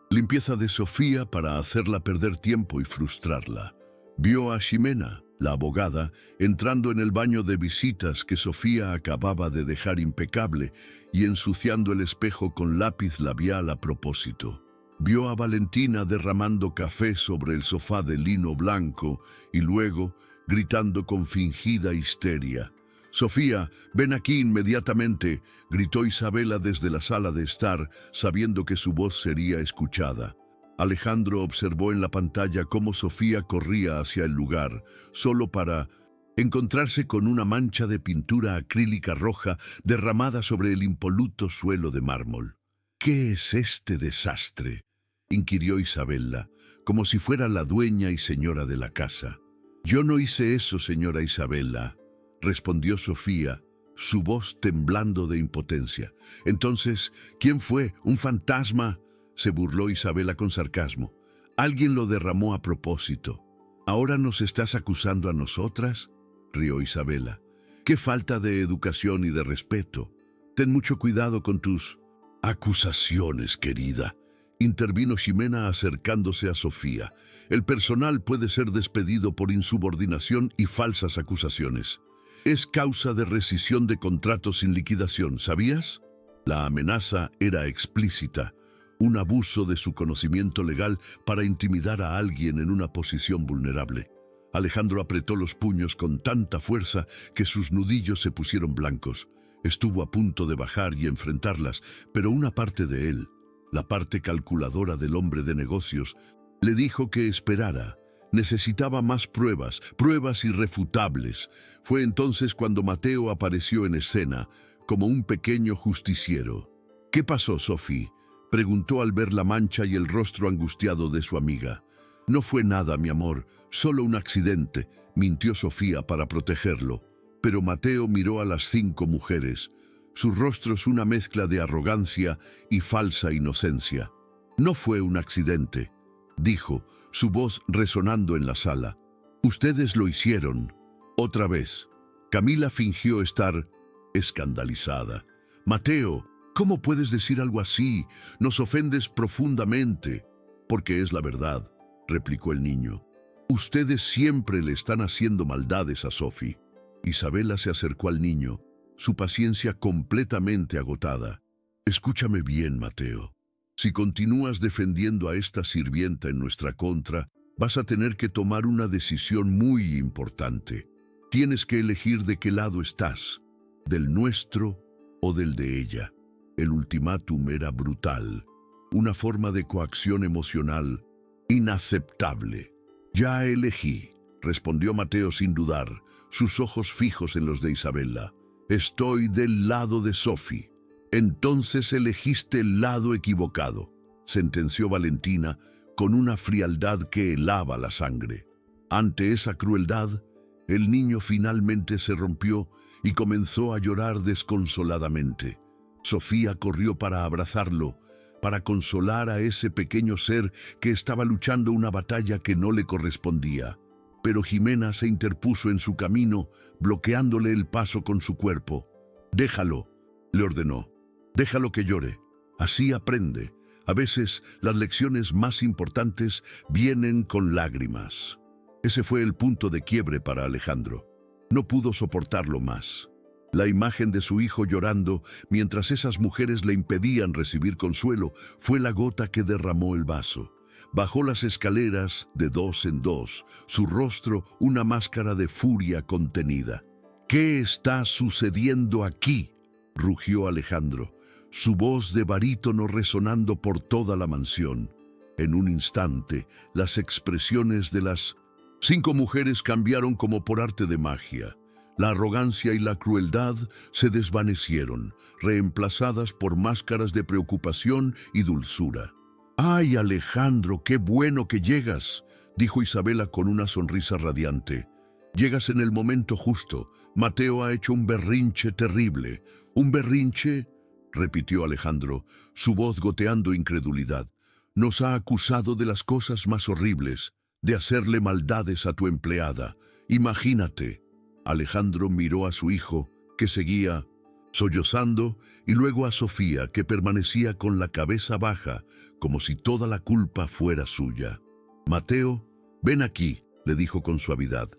Speaker 1: limpieza de Sofía para hacerla perder tiempo y frustrarla. Vio a Ximena, la abogada, entrando en el baño de visitas que Sofía acababa de dejar impecable y ensuciando el espejo con lápiz labial a propósito. Vio a Valentina derramando café sobre el sofá de lino blanco y luego gritando con fingida histeria. «Sofía, ven aquí inmediatamente», gritó Isabela desde la sala de estar, sabiendo que su voz sería escuchada. Alejandro observó en la pantalla cómo Sofía corría hacia el lugar, solo para encontrarse con una mancha de pintura acrílica roja derramada sobre el impoluto suelo de mármol. «¿Qué es este desastre?», inquirió Isabela, como si fuera la dueña y señora de la casa. «Yo no hice eso, señora Isabela», respondió Sofía, su voz temblando de impotencia. «Entonces, ¿quién fue? ¿Un fantasma?», se burló Isabela con sarcasmo. «Alguien lo derramó a propósito». «¿Ahora nos estás acusando a nosotras?», rió Isabela. «Qué falta de educación y de respeto. Ten mucho cuidado con tus acusaciones, querida», intervino Ximena acercándose a Sofía. «El personal puede ser despedido por insubordinación y falsas acusaciones. Es causa de rescisión de contratos sin liquidación, ¿sabías?». La amenaza era explícita, un abuso de su conocimiento legal para intimidar a alguien en una posición vulnerable. Alejandro apretó los puños con tanta fuerza que sus nudillos se pusieron blancos. Estuvo a punto de bajar y enfrentarlas, pero una parte de él, la parte calculadora del hombre de negocios, le dijo que esperara. Necesitaba más pruebas, pruebas irrefutables. Fue entonces cuando Mateo apareció en escena, como un pequeño justiciero. «¿Qué pasó, Sophie?», preguntó al ver la mancha y el rostro angustiado de su amiga. «No fue nada, mi amor, solo un accidente», mintió Sofía para protegerlo. Pero Mateo miró a las 5 mujeres. Sus rostros una mezcla de arrogancia y falsa inocencia. «No fue un accidente», dijo, su voz resonando en la sala. «Ustedes lo hicieron». Otra vez. Camila fingió estar escandalizada. «Mateo, ¿cómo puedes decir algo así? Nos ofendes profundamente». «Porque es la verdad», replicó el niño. «Ustedes siempre le están haciendo maldades a Sophie». Isabela se acercó al niño, su paciencia completamente agotada. «Escúchame bien, Mateo. Si continúas defendiendo a esta sirvienta en nuestra contra, vas a tener que tomar una decisión muy importante. Tienes que elegir de qué lado estás, del nuestro o del de ella». El ultimátum era brutal, una forma de coacción emocional inaceptable. «Ya elegí», respondió Mateo sin dudar, sus ojos fijos en los de Isabela. «Estoy del lado de Sophie». «Entonces elegiste el lado equivocado», sentenció Valentina con una frialdad que helaba la sangre. Ante esa crueldad, el niño finalmente se rompió y comenzó a llorar desconsoladamente. Sofía corrió para abrazarlo, para consolar a ese pequeño ser que estaba luchando una batalla que no le correspondía. Pero Jimena se interpuso en su camino, bloqueándole el paso con su cuerpo. «Déjalo», le ordenó. «Déjalo que llore. Así aprende. A veces las lecciones más importantes vienen con lágrimas». Ese fue el punto de quiebre para Alejandro. No pudo soportarlo más. La imagen de su hijo llorando mientras esas mujeres le impedían recibir consuelo fue la gota que derramó el vaso. Bajó las escaleras de 2 en 2, su rostro una máscara de furia contenida. «¿Qué está sucediendo aquí?», rugió Alejandro, su voz de barítono resonando por toda la mansión. En un instante, las expresiones de las 5 mujeres cambiaron como por arte de magia. La arrogancia y la crueldad se desvanecieron, reemplazadas por máscaras de preocupación y dulzura. «¡Ay, Alejandro, qué bueno que llegas!», dijo Isabela con una sonrisa radiante. «Llegas en el momento justo. Mateo ha hecho un berrinche terrible». «¿Un berrinche?», repitió Alejandro, su voz goteando incredulidad. «Nos ha acusado de las cosas más horribles, de hacerle maldades a tu empleada. Imagínate». Alejandro miró a su hijo, que seguía sollozando, y luego a Sofía, que permanecía con la cabeza baja, como si toda la culpa fuera suya. «Mateo, ven aquí», le dijo con suavidad.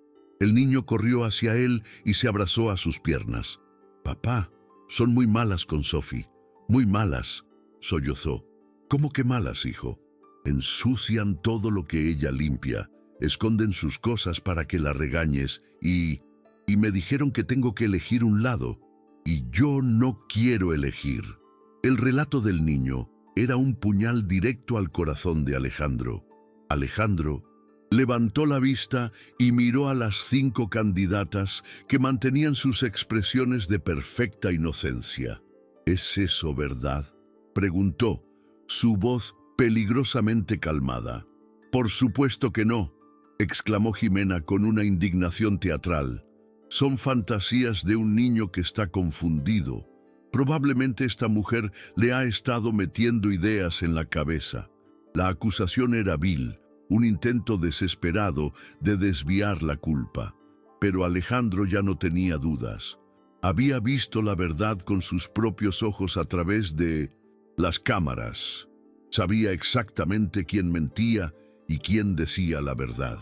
Speaker 1: El niño corrió hacia él y se abrazó a sus piernas. «Papá, son muy malas con Sophie, muy malas», sollozó. «¿Cómo que malas, hijo?» «Ensucian todo lo que ella limpia, esconden sus cosas para que la regañes y me dijeron que tengo que elegir un lado, y yo no quiero elegir». El relato del niño era un puñal directo al corazón de Alejandro. Alejandro levantó la vista y miró a las 5 candidatas que mantenían sus expresiones de perfecta inocencia. «¿Es eso verdad?», preguntó, su voz peligrosamente calmada. «Por supuesto que no», exclamó Jimena con una indignación teatral. «Son fantasías de un niño que está confundido. Probablemente esta mujer le ha estado metiendo ideas en la cabeza». La acusación era vil, un intento desesperado de desviar la culpa. Pero Alejandro ya no tenía dudas. Había visto la verdad con sus propios ojos a través de las cámaras. Sabía exactamente quién mentía y quién decía la verdad.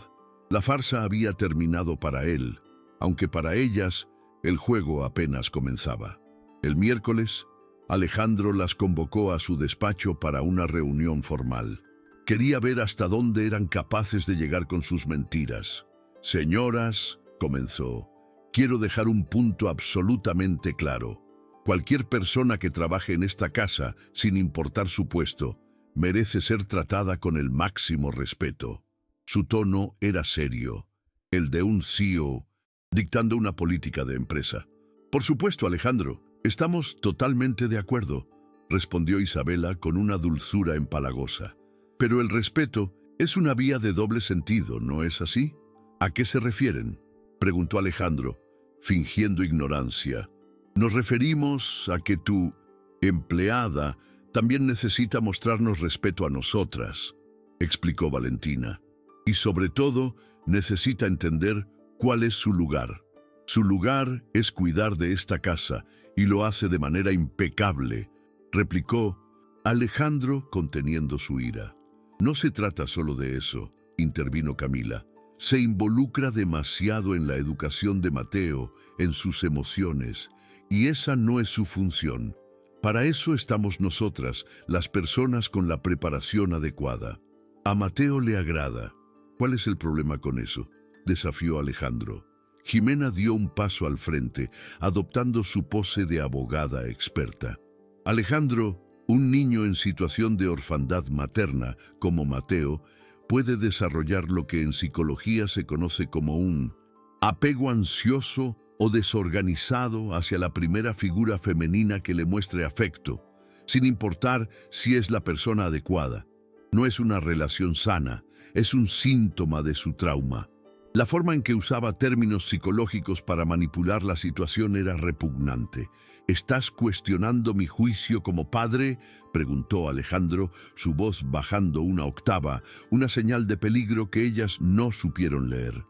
Speaker 1: La farsa había terminado para él, aunque para ellas el juego apenas comenzaba. El miércoles, Alejandro las convocó a su despacho para una reunión formal. Quería ver hasta dónde eran capaces de llegar con sus mentiras. «Señoras», comenzó, «quiero dejar un punto absolutamente claro. Cualquier persona que trabaje en esta casa, sin importar su puesto, merece ser tratada con el máximo respeto. Su tono era serio, el de un CEO dictando una política de empresa. Por supuesto, Alejandro, estamos totalmente de acuerdo, respondió Isabela con una dulzura empalagosa. Pero el respeto es una vía de doble sentido, ¿no es así? ¿A qué se refieren?, preguntó Alejandro, fingiendo ignorancia. Nos referimos a que tu empleada también necesita mostrarnos respeto a nosotras, explicó Valentina. Y sobre todo, necesita entender cuál es su lugar. Su lugar es cuidar de esta casa, y lo hace de manera impecable, replicó Alejandro conteniendo su ira. No se trata solo de eso, intervino Camila. Se involucra demasiado en la educación de Mateo, en sus emociones, y esa no es su función. Para eso estamos nosotras, las personas con la preparación adecuada. A Mateo le agrada. ¿Cuál es el problema con eso?, desafió Alejandro. Jimena dio un paso al frente, adoptando su pose de abogada experta. Alejandro, un niño en situación de orfandad materna, como Mateo, puede desarrollar lo que en psicología se conoce como un apego ansioso o desorganizado hacia la primera figura femenina que le muestre afecto, sin importar si es la persona adecuada. No es una relación sana, es un síntoma de su trauma. La forma en que usaba términos psicológicos para manipular la situación era repugnante. ¿Estás cuestionando mi juicio como padre?, preguntó Alejandro, su voz bajando una octava, una señal de peligro que ellas no supieron leer.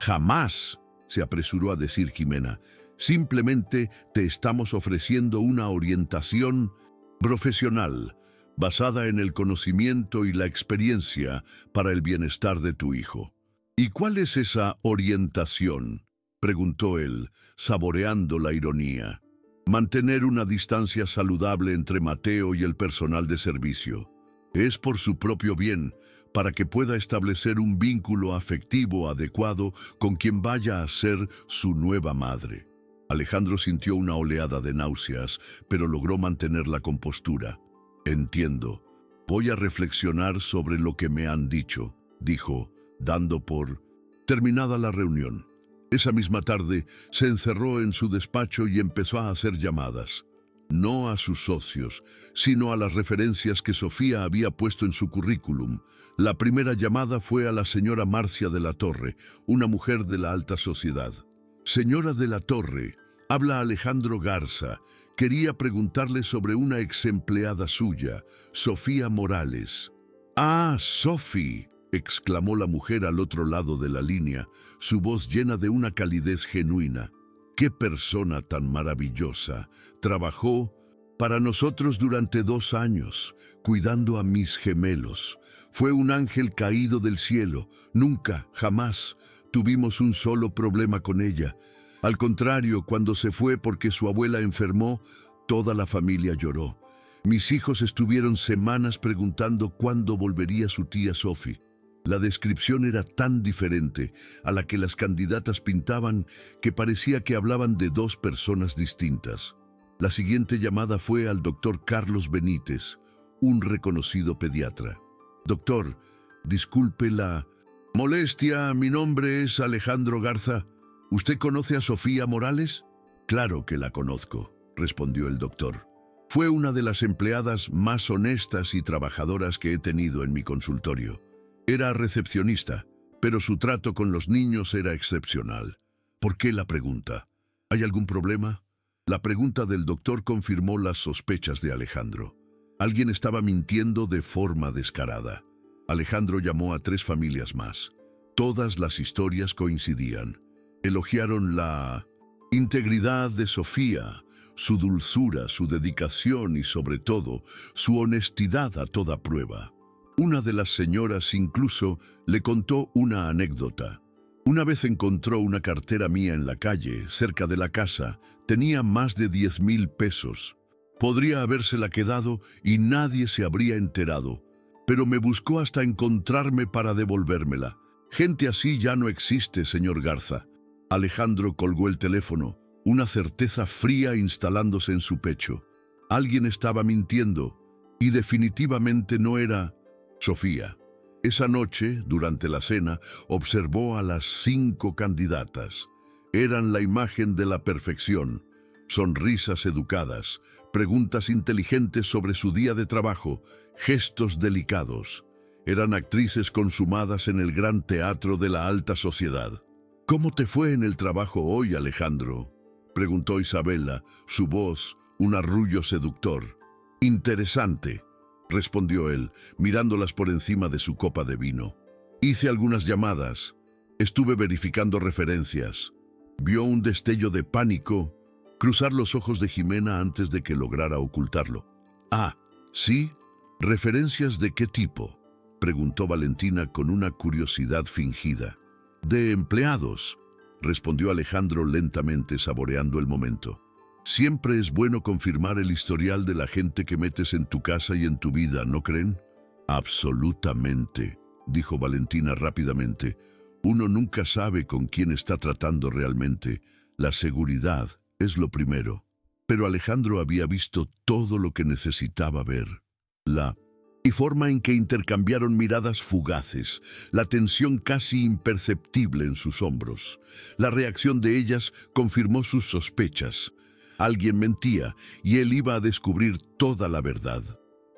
Speaker 1: «Jamás», se apresuró a decir Jimena. «Simplemente te estamos ofreciendo una orientación profesional, basada en el conocimiento y la experiencia para el bienestar de tu hijo». «¿Y cuál es esa orientación?», preguntó él, saboreando la ironía. «Mantener una distancia saludable entre Mateo y el personal de servicio. Es por su propio bien, para que pueda establecer un vínculo afectivo adecuado con quien vaya a ser su nueva madre». Alejandro sintió una oleada de náuseas, pero logró mantener la compostura. «Entiendo. Voy a reflexionar sobre lo que me han dicho», dijo, dando por terminada la reunión. Esa misma tarde se encerró en su despacho y empezó a hacer llamadas. No a sus socios, sino a las referencias que Sofía había puesto en su currículum. La primera llamada fue a la señora Marcia de la Torre, una mujer de la alta sociedad. «Señora de la Torre, habla Alejandro Garza. Quería preguntarle sobre una ex empleada suya, Sofía Morales». «Ah, Sophie», exclamó la mujer al otro lado de la línea, su voz llena de una calidez genuina. «¡Qué persona tan maravillosa! Trabajó para nosotros durante 2 años, cuidando a mis gemelos. Fue un ángel caído del cielo. Nunca, jamás, tuvimos un solo problema con ella. Al contrario, cuando se fue porque su abuela enfermó, toda la familia lloró. Mis hijos estuvieron semanas preguntando cuándo volvería su tía Sophie». La descripción era tan diferente a la que las candidatas pintaban que parecía que hablaban de 2 personas distintas. La siguiente llamada fue al doctor Carlos Benítez, un reconocido pediatra. «Doctor, disculpe la molestia, mi nombre es Alejandro Garza. ¿Usted conoce a Sofía Morales?». «Claro que la conozco», respondió el doctor. «Fue una de las empleadas más honestas y trabajadoras que he tenido en mi consultorio. Era recepcionista, pero su trato con los niños era excepcional». «¿Por qué la pregunta? ¿Hay algún problema?». La pregunta del doctor confirmó las sospechas de Alejandro. Alguien estaba mintiendo de forma descarada. Alejandro llamó a 3 familias más. Todas las historias coincidían. Elogiaron la integridad de Sofía, su dulzura, su dedicación y, sobre todo, su honestidad a toda prueba. Una de las señoras incluso le contó una anécdota. «Una vez encontró una cartera mía en la calle, cerca de la casa. Tenía más de 10,000 pesos. Podría habérsela quedado y nadie se habría enterado. Pero me buscó hasta encontrarme para devolvérmela. Gente así ya no existe, señor Garza». Alejandro colgó el teléfono, una certeza fría instalándose en su pecho. Alguien estaba mintiendo, y definitivamente no era Sofía. Esa noche, durante la cena, observó a las 5 candidatas. Eran la imagen de la perfección. Sonrisas educadas, preguntas inteligentes sobre su día de trabajo, gestos delicados. Eran actrices consumadas en el gran teatro de la alta sociedad. «¿Cómo te fue en el trabajo hoy, Alejandro?», preguntó Isabela, su voz un arrullo seductor. «Interesante», respondió él, mirándolas por encima de su copa de vino. «Hice algunas llamadas. Estuve verificando referencias». Vio un destello de pánico cruzar los ojos de Jimena antes de que lograra ocultarlo. «Ah, ¿sí? ¿Referencias de qué tipo?», preguntó Valentina con una curiosidad fingida. «De empleados», respondió Alejandro lentamente, saboreando el momento. «Siempre es bueno confirmar el historial de la gente que metes en tu casa y en tu vida, ¿no creen?». «Absolutamente», dijo Valentina rápidamente. «Uno nunca sabe con quién está tratando realmente. La seguridad es lo primero». Pero Alejandro había visto todo lo que necesitaba ver. La forma en que intercambiaron miradas fugaces, la tensión casi imperceptible en sus hombros. La reacción de ellas confirmó sus sospechas. Alguien mentía y él iba a descubrir toda la verdad.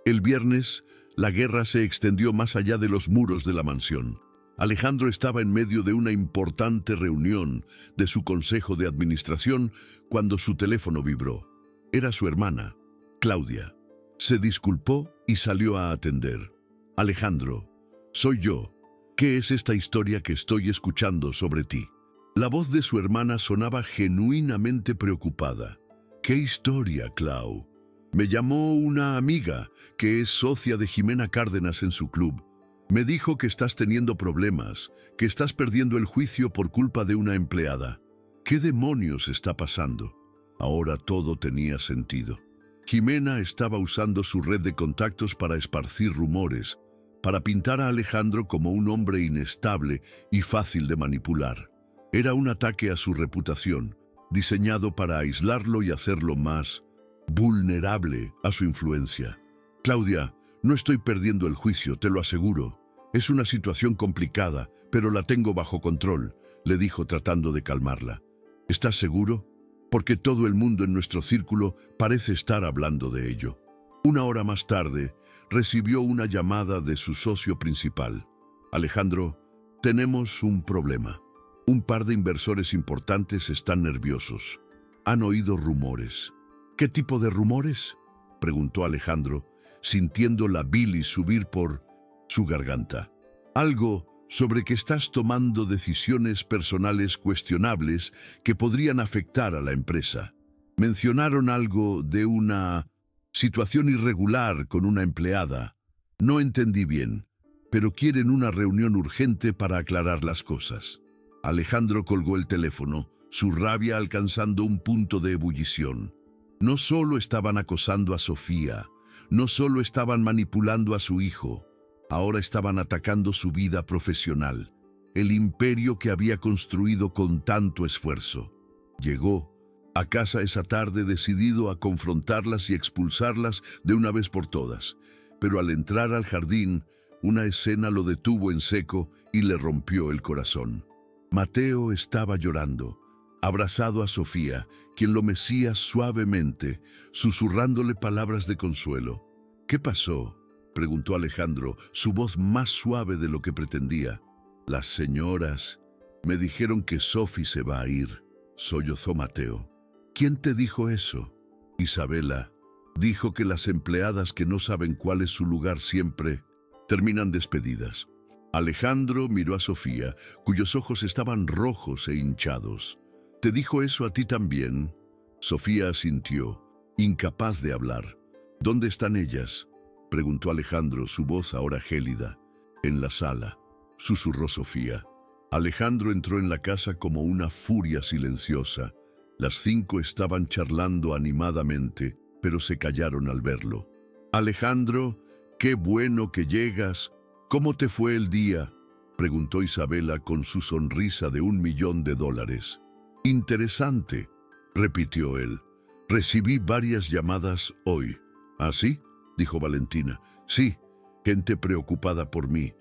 Speaker 1: El viernes, la guerra se extendió más allá de los muros de la mansión. Alejandro estaba en medio de una importante reunión de su consejo de administración cuando su teléfono vibró. Era su hermana, Claudia. Se disculpó y salió a atender. «Alejandro, soy yo. ¿Qué es esta historia que estoy escuchando sobre ti?». La voz de su hermana sonaba genuinamente preocupada. «¿Qué historia, Clau?». «Me llamó una amiga que es socia de Jimena Cárdenas en su club. Me dijo que estás teniendo problemas, que estás perdiendo el juicio por culpa de una empleada. ¿Qué demonios está pasando?». Ahora todo tenía sentido. Jimena estaba usando su red de contactos para esparcir rumores, para pintar a Alejandro como un hombre inestable y fácil de manipular. Era un ataque a su reputación, diseñado para aislarlo y hacerlo más vulnerable a su influencia. «Claudia, no estoy perdiendo el juicio, te lo aseguro. Es una situación complicada, pero la tengo bajo control», le dijo tratando de calmarla. «¿Estás seguro? Porque todo el mundo en nuestro círculo parece estar hablando de ello». Una hora más tarde, recibió una llamada de su socio principal. «Alejandro, tenemos un problema. Un par de inversores importantes están nerviosos. Han oído rumores». «¿Qué tipo de rumores?», preguntó Alejandro, sintiendo la bilis subir por su garganta. «Algo sobre que estás tomando decisiones personales cuestionables que podrían afectar a la empresa. Mencionaron algo de una situación irregular con una empleada. No entendí bien, pero quieren una reunión urgente para aclarar las cosas». Alejandro colgó el teléfono, su rabia alcanzando un punto de ebullición. No solo estaban acosando a Sofía, no solo estaban manipulando a su hijo, ahora estaban atacando su vida profesional, el imperio que había construido con tanto esfuerzo. Llegó a casa esa tarde decidido a confrontarlas y expulsarlas de una vez por todas, pero al entrar al jardín, una escena lo detuvo en seco y le rompió el corazón. Mateo estaba llorando, abrazado a Sofía, quien lo mecía suavemente, susurrándole palabras de consuelo. «¿Qué pasó?», preguntó Alejandro, su voz más suave de lo que pretendía. «Las señoras me dijeron que Sofi se va a ir», sollozó Mateo. «¿Quién te dijo eso?». «Isabela. Dijo que las empleadas que no saben cuál es su lugar siempre terminan despedidas». Alejandro miró a Sofía, cuyos ojos estaban rojos e hinchados. «¿Te dijo eso a ti también?». Sofía asintió, incapaz de hablar. «¿Dónde están ellas?», preguntó Alejandro, su voz ahora gélida. «En la sala», susurró Sofía. Alejandro entró en la casa como una furia silenciosa. Las 5 estaban charlando animadamente, pero se callaron al verlo. «Alejandro, qué bueno que llegas. ¿Cómo te fue el día?», preguntó Isabela con su sonrisa de $1.000.000. «Interesante», repitió él. «Recibí varias llamadas hoy». «¿Ah, sí?», dijo Valentina. «Sí, gente preocupada por mí.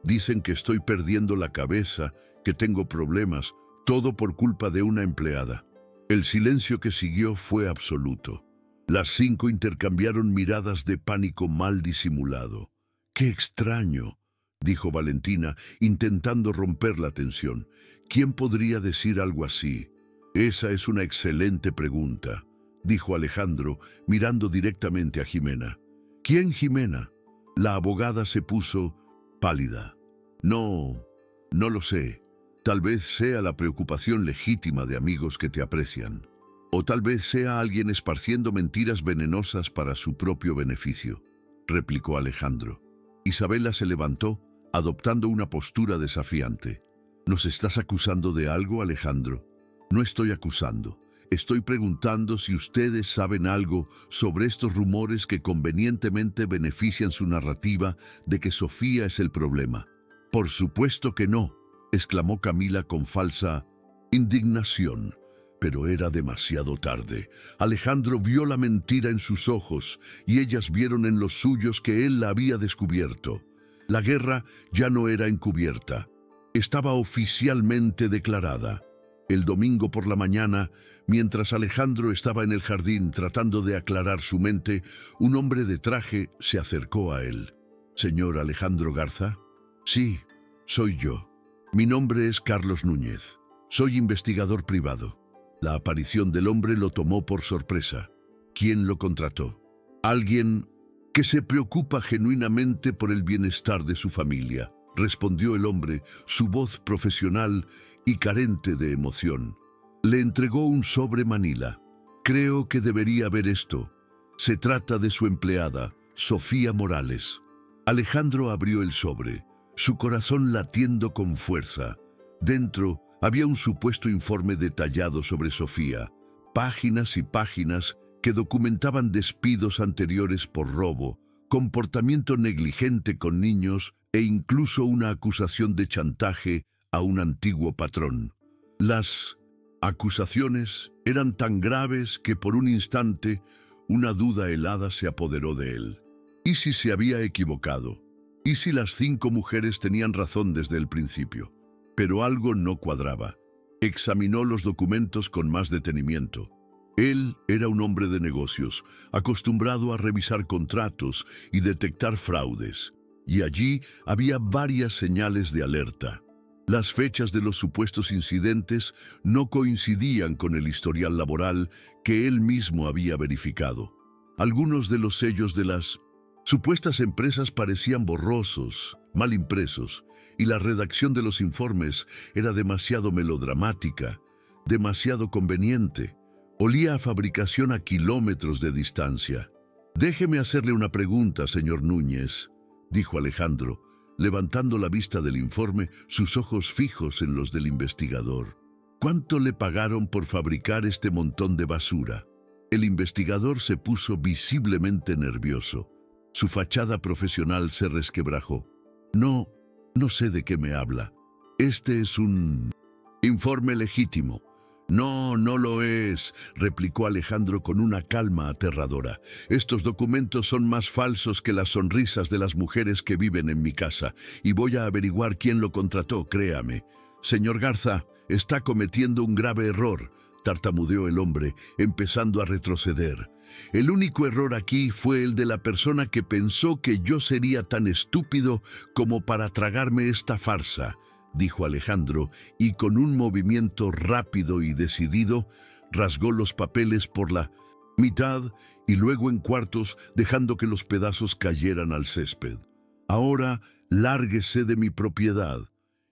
Speaker 1: Dicen que estoy perdiendo la cabeza, que tengo problemas, todo por culpa de una empleada. El silencio que siguió fue absoluto. Las 5 intercambiaron miradas de pánico mal disimulado. «¡Qué extraño!», dijo Valentina, intentando romper la tensión. «¿Quién podría decir algo así?». «Esa es una excelente pregunta», dijo Alejandro, mirando directamente a Jimena. «¿Quién, Jimena?». La abogada se puso pálida. «No lo sé. Tal vez sea la preocupación legítima de amigos que te aprecian. O tal vez sea alguien esparciendo mentiras venenosas para su propio beneficio», replicó Alejandro. Isabela se levantó, adoptando una postura desafiante. «¿Nos estás acusando de algo, Alejandro?». «No estoy acusando. Estoy preguntando si ustedes saben algo sobre estos rumores que convenientemente benefician su narrativa de que Sofía es el problema». «Por supuesto que no», exclamó Camila con falsa indignación. Pero era demasiado tarde. Alejandro vio la mentira en sus ojos y ellas vieron en los suyos que él la había descubierto. La guerra ya no era encubierta. Estaba oficialmente declarada. El domingo por la mañana, mientras Alejandro estaba en el jardín tratando de aclarar su mente, un hombre de traje se acercó a él. «¿Señor Alejandro Garza?». «Sí, soy yo. Mi nombre es Carlos Núñez. Soy investigador privado». La aparición del hombre lo tomó por sorpresa. ¿Quién lo contrató? «Alguien que se preocupa genuinamente por el bienestar de su familia», respondió el hombre, su voz profesional y carente de emoción. Le entregó un sobre manila. «Creo que debería ver esto. Se trata de su empleada, Sofía Morales». Alejandro abrió el sobre, su corazón latiendo con fuerza. Dentro había un supuesto informe detallado sobre Sofía, páginas y páginas que documentaban despidos anteriores por robo, comportamiento negligente con niños e incluso una acusación de chantaje a un antiguo patrón. Las acusaciones eran tan graves que por un instante una duda helada se apoderó de él. ¿Y si se había equivocado? ¿Y si las 5 mujeres tenían razón desde el principio? Pero algo no cuadraba. Examinó los documentos con más detenimiento. Él era un hombre de negocios, acostumbrado a revisar contratos y detectar fraudes, y allí había varias señales de alerta. Las fechas de los supuestos incidentes no coincidían con el historial laboral que él mismo había verificado. Algunos de los sellos de las supuestas empresas parecían borrosos, mal impresos, y la redacción de los informes era demasiado melodramática, demasiado conveniente. Olía a fabricación a kilómetros de distancia. «Déjeme hacerle una pregunta, señor Núñez», dijo Alejandro, levantando la vista del informe, sus ojos fijos en los del investigador. «¿Cuánto le pagaron por fabricar este montón de basura?». El investigador se puso visiblemente nervioso. Su fachada profesional se resquebrajó. No sé de qué me habla. Este es un informe legítimo». «No lo es», replicó Alejandro con una calma aterradora. «Estos documentos son más falsos que las sonrisas de las mujeres que viven en mi casa, y voy a averiguar quién lo contrató, créame». «Señor Garza, está cometiendo un grave error», tartamudeó el hombre, empezando a retroceder. «El único error aquí fue el de la persona que pensó que yo sería tan estúpido como para tragarme esta farsa», dijo Alejandro, y con un movimiento rápido y decidido, rasgó los papeles por la mitad y luego en cuartos, dejando que los pedazos cayeran al césped. «Ahora, lárguese de mi propiedad,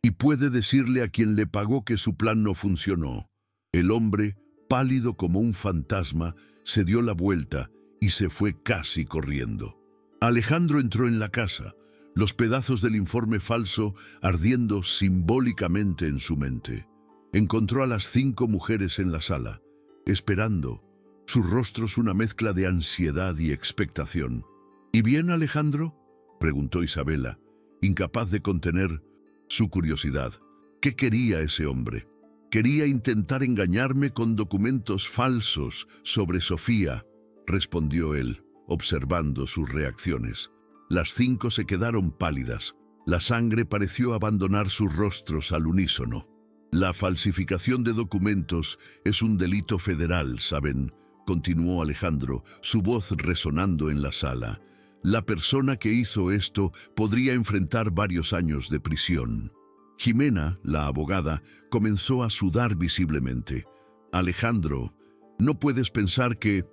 Speaker 1: y puede decirle a quien le pagó que su plan no funcionó». El hombre, pálido como un fantasma, se dio la vuelta y se fue casi corriendo. Alejandro entró en la casa, los pedazos del informe falso ardiendo simbólicamente en su mente. Encontró a las 5 mujeres en la sala, esperando, sus rostros una mezcla de ansiedad y expectación. «¿Y bien, Alejandro?», preguntó Isabela, incapaz de contener su curiosidad. ¿Qué quería ese hombre? «Quería intentar engañarme con documentos falsos sobre Sofía», respondió él, observando sus reacciones. Las 5 se quedaron pálidas. La sangre pareció abandonar sus rostros al unísono. La falsificación de documentos es un delito federal, ¿saben?, continuó Alejandro, su voz resonando en la sala. La persona que hizo esto podría enfrentar varios años de prisión. Jimena, la abogada, comenzó a sudar visiblemente. Alejandro, no puedes pensar que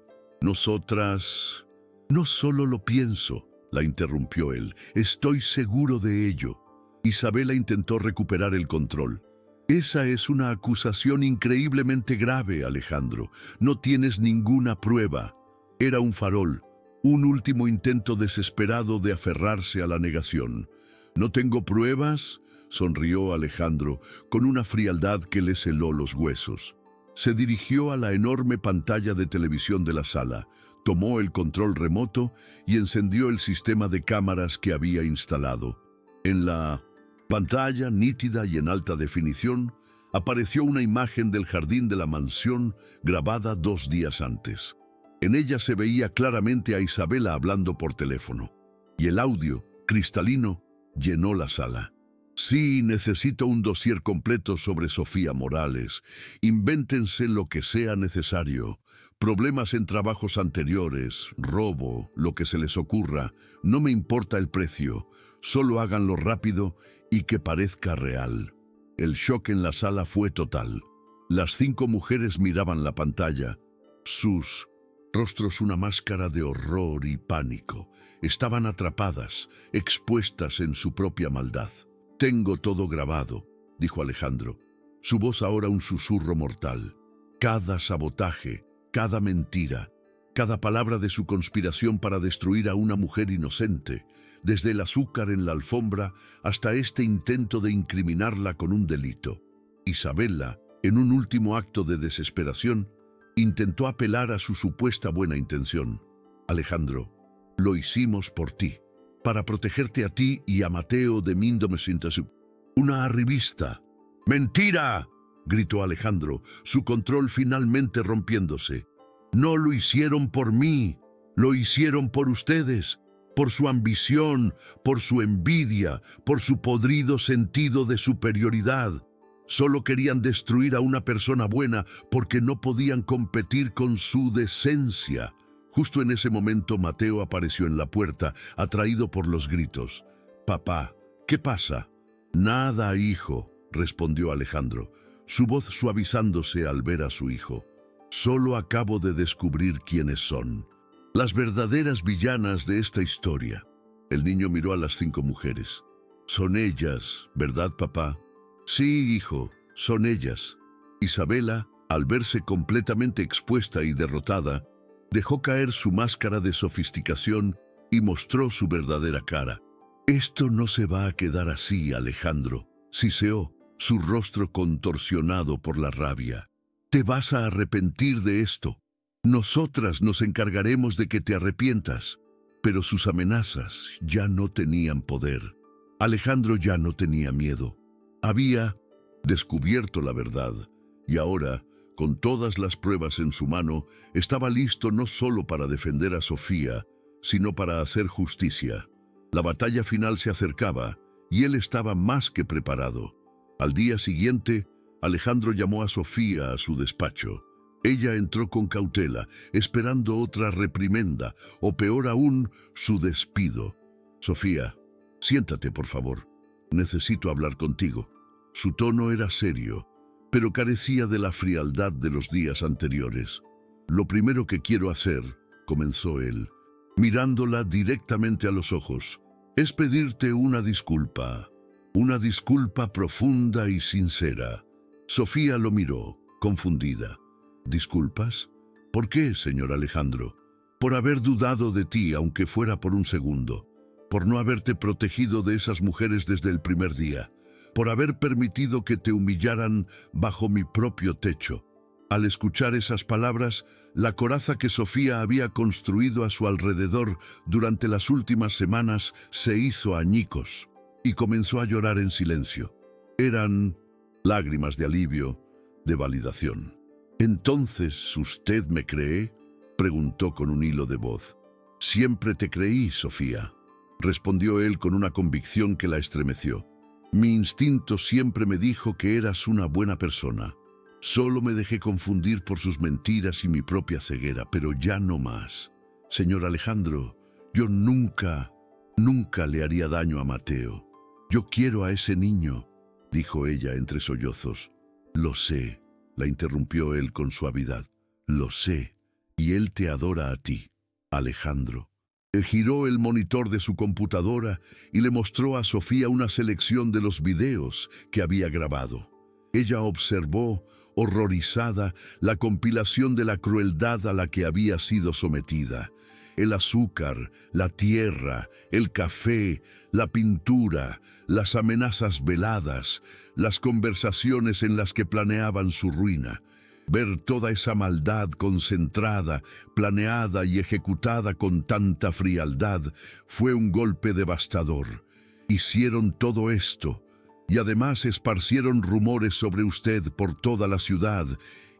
Speaker 1: nosotras... No solo lo pienso, la interrumpió él, estoy seguro de ello. Isabela intentó recuperar el control. Esa es una acusación increíblemente grave, Alejandro. No tienes ninguna prueba. Era un farol, un último intento desesperado de aferrarse a la negación. ¿No tengo pruebas?, sonrió Alejandro, con una frialdad que le heló los huesos. Se dirigió a la enorme pantalla de televisión de la sala, tomó el control remoto y encendió el sistema de cámaras que había instalado. En la pantalla, nítida y en alta definición, apareció una imagen del jardín de la mansión grabada 2 días antes. En ella se veía claramente a Isabela hablando por teléfono, y el audio, cristalino, llenó la sala. Sí, necesito un dossier completo sobre Sofía Morales. Invéntense lo que sea necesario. Problemas en trabajos anteriores, robo, lo que se les ocurra. No me importa el precio. Solo háganlo rápido y que parezca real. El shock en la sala fue total. Las 5 mujeres miraban la pantalla. Sus rostros una máscara de horror y pánico. Estaban atrapadas, expuestas en su propia maldad. «Tengo todo grabado», dijo Alejandro, su voz ahora un susurro mortal. Cada sabotaje, cada mentira, cada palabra de su conspiración para destruir a una mujer inocente, desde el azúcar en la alfombra hasta este intento de incriminarla con un delito. Isabela, en un último acto de desesperación, intentó apelar a su supuesta buena intención. «Alejandro, lo hicimos por ti, para protegerte a ti y a Mateo de Mindomesintas. Una arribista». «¡Mentira!», gritó Alejandro, su control finalmente rompiéndose. «No lo hicieron por mí, lo hicieron por ustedes, por su ambición, por su envidia, por su podrido sentido de superioridad. Solo querían destruir a una persona buena porque no podían competir con su decencia». Justo en ese momento Mateo apareció en la puerta, atraído por los gritos. «Papá, ¿qué pasa?». «Nada, hijo», respondió Alejandro, su voz suavizándose al ver a su hijo. «Solo acabo de descubrir quiénes son. Las verdaderas villanas de esta historia». El niño miró a las 5 mujeres. «Son ellas, ¿verdad, papá?». «Sí, hijo, son ellas». Isabela, al verse completamente expuesta y derrotada, dejó caer su máscara de sofisticación y mostró su verdadera cara. «Esto no se va a quedar así, Alejandro», siseó, su rostro contorsionado por la rabia. «Te vas a arrepentir de esto. Nosotras nos encargaremos de que te arrepientas». Pero sus amenazas ya no tenían poder. Alejandro ya no tenía miedo. Había descubierto la verdad, y ahora, con todas las pruebas en su mano, estaba listo no solo para defender a Sofía, sino para hacer justicia. La batalla final se acercaba, y él estaba más que preparado. Al día siguiente, Alejandro llamó a Sofía a su despacho. Ella entró con cautela, esperando otra reprimenda, o peor aún, su despido. «Sofía, siéntate, por favor. Necesito hablar contigo». Su tono era serio, pero carecía de la frialdad de los días anteriores. «Lo primero que quiero hacer», comenzó él, mirándola directamente a los ojos, «es pedirte una disculpa profunda y sincera». Sofía lo miró, confundida. «¿Disculpas? ¿Por qué, señor Alejandro?» «Por haber dudado de ti, aunque fuera por un segundo. Por no haberte protegido de esas mujeres desde el primer día. Por haber permitido que te humillaran bajo mi propio techo». Al escuchar esas palabras, la coraza que Sofía había construido a su alrededor durante las últimas semanas se hizo añicos y comenzó a llorar en silencio. Eran lágrimas de alivio, de validación. «¿Entonces usted me cree?», preguntó con un hilo de voz. «Siempre te creí, Sofía. respondió él con una convicción que la estremeció. Mi instinto siempre me dijo que eras una buena persona. Solo me dejé confundir por sus mentiras y mi propia ceguera, pero ya no más. Señor Alejandro, yo nunca le haría daño a Mateo. Yo quiero a ese niño, dijo ella entre sollozos. Lo sé, la interrumpió él con suavidad. Lo sé, y él te adora a ti, Alejandro. Giró el monitor de su computadora y le mostró a Sofía una selección de los videos que había grabado. Ella observó, horrorizada, la compilación de la crueldad a la que había sido sometida. El azúcar, la tierra, el café, la pintura, las amenazas veladas, las conversaciones en las que planeaban su ruina. Ver toda esa maldad concentrada, planeada y ejecutada con tanta frialdad fue un golpe devastador. Hicieron todo esto y además esparcieron rumores sobre usted por toda la ciudad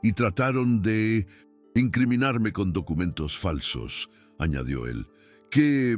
Speaker 1: y trataron de incriminarme con documentos falsos, añadió él. ¿Qué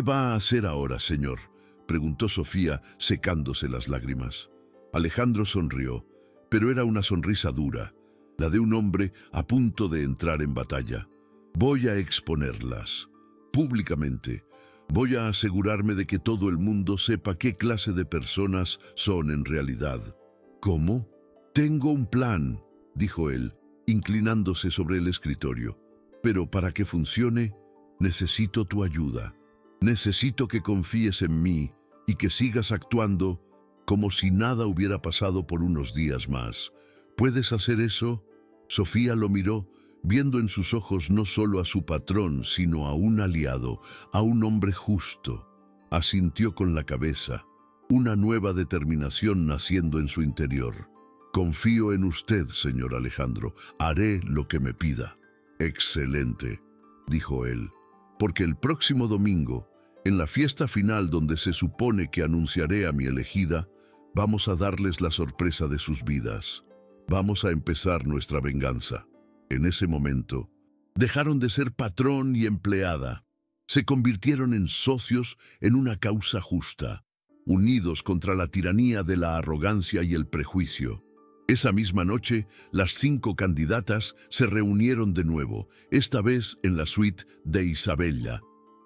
Speaker 1: va a hacer ahora, señor?, preguntó Sofía, secándose las lágrimas. Alejandro sonrió, pero era una sonrisa dura, la de un hombre a punto de entrar en batalla. Voy a exponerlas, públicamente. Voy a asegurarme de que todo el mundo sepa qué clase de personas son en realidad. ¿Cómo? Tengo un plan, dijo él, inclinándose sobre el escritorio. Pero para que funcione, necesito tu ayuda. Necesito que confíes en mí y que sigas actuando como si nada hubiera pasado por unos días más. ¿Puedes hacer eso? Sofía lo miró, viendo en sus ojos no solo a su patrón, sino a un aliado, a un hombre justo. Asintió con la cabeza, una nueva determinación naciendo en su interior. Confío en usted, señor Alejandro. Haré lo que me pida. Excelente, dijo él, porque el próximo domingo, en la fiesta final donde se supone que anunciaré a mi elegida, vamos a darles la sorpresa de sus vidas. Vamos a empezar nuestra venganza. En ese momento, dejaron de ser patrón y empleada. Se convirtieron en socios en una causa justa, unidos contra la tiranía de la arrogancia y el prejuicio. Esa misma noche, las 5 candidatas se reunieron de nuevo, esta vez en la suite de Isabella.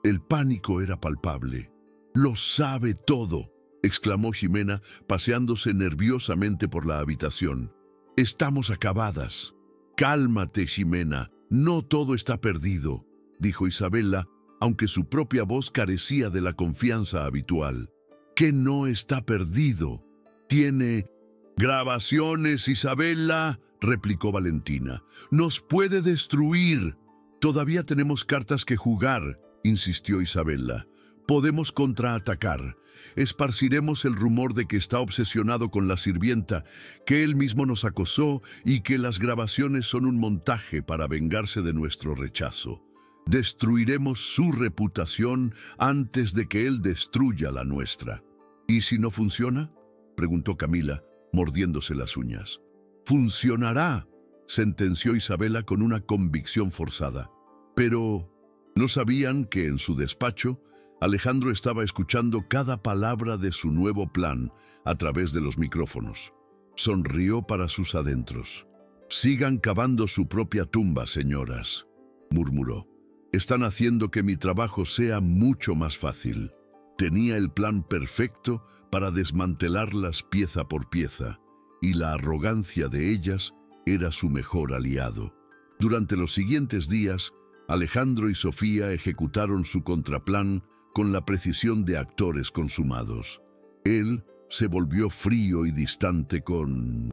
Speaker 1: El pánico era palpable. «¡Lo sabe todo!», exclamó Ximena, paseándose nerviosamente por la habitación. «Estamos acabadas». «Cálmate, Ximena, no todo está perdido», dijo Isabella, aunque su propia voz carecía de la confianza habitual. «¿Qué no está perdido? Tiene grabaciones, Isabella», replicó Valentina. «Nos puede destruir». «Todavía tenemos cartas que jugar», insistió Isabella. «Podemos contraatacar. Esparciremos el rumor de que está obsesionado con la sirvienta, que él mismo nos acosó y que las grabaciones son un montaje para vengarse de nuestro rechazo. Destruiremos su reputación antes de que él destruya la nuestra». «¿Y si no funciona?», preguntó Camila, mordiéndose las uñas. «Funcionará», sentenció Isabella con una convicción forzada. Pero no sabían que en su despacho Alejandro estaba escuchando cada palabra de su nuevo plan a través de los micrófonos. Sonrió para sus adentros. «Sigan cavando su propia tumba, señoras», murmuró. «Están haciendo que mi trabajo sea mucho más fácil». Tenía el plan perfecto para desmantelarlas pieza por pieza, y la arrogancia de ellas era su mejor aliado. Durante los siguientes días, Alejandro y Sofía ejecutaron su contraplan con la precisión de actores consumados. Él se volvió frío y distante con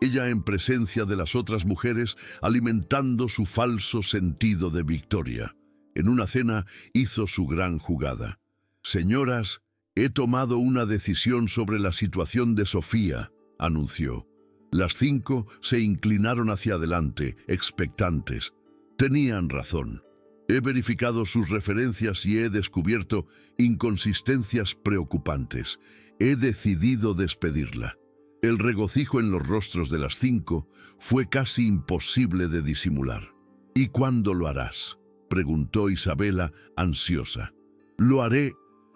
Speaker 1: ella en presencia de las otras mujeres, alimentando su falso sentido de victoria. En una cena hizo su gran jugada. «Señoras, he tomado una decisión sobre la situación de Sofía», anunció. Las 5 se inclinaron hacia adelante, expectantes. Tenían razón. He verificado sus referencias y he descubierto inconsistencias preocupantes. He decidido despedirla. El regocijo en los rostros de las 5 fue casi imposible de disimular. «¿Y cuándo lo harás?», preguntó Isabella, ansiosa. «Lo haré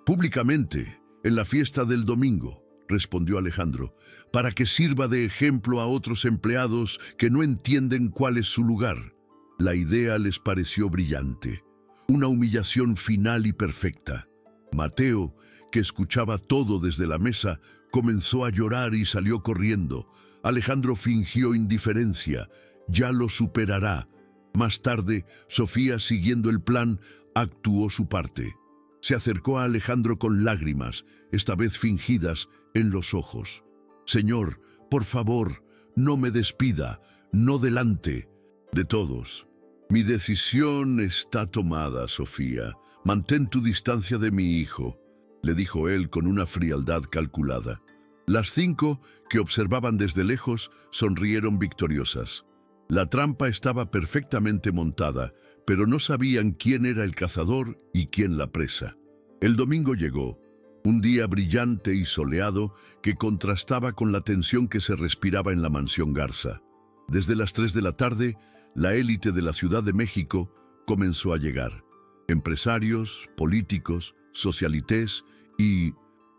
Speaker 1: Públicamente, en la fiesta del domingo, respondió Alejandro, para que sirva de ejemplo a otros empleados que no entienden cuál es su lugar. La idea les pareció brillante, una humillación final y perfecta. Mateo, que escuchaba todo desde la mesa, comenzó a llorar y salió corriendo. Alejandro fingió indiferencia. Ya lo superará. Más tarde, Sofía, siguiendo el plan, actuó su parte. Se acercó a Alejandro con lágrimas, esta vez fingidas, en los ojos. «Señor, por favor, no me despida, no delante de todos. Mi decisión está tomada, Sofía. Mantén tu distancia de mi hijo», le dijo él con una frialdad calculada. Las 5, que observaban desde lejos, sonrieron victoriosas. La trampa estaba perfectamente montada, pero no sabían quién era el cazador y quién la presa. El domingo llegó, un día brillante y soleado que contrastaba con la tensión que se respiraba en la mansión Garza. Desde las 3 de la tarde, la élite de la Ciudad de México comenzó a llegar. Empresarios, políticos, socialites y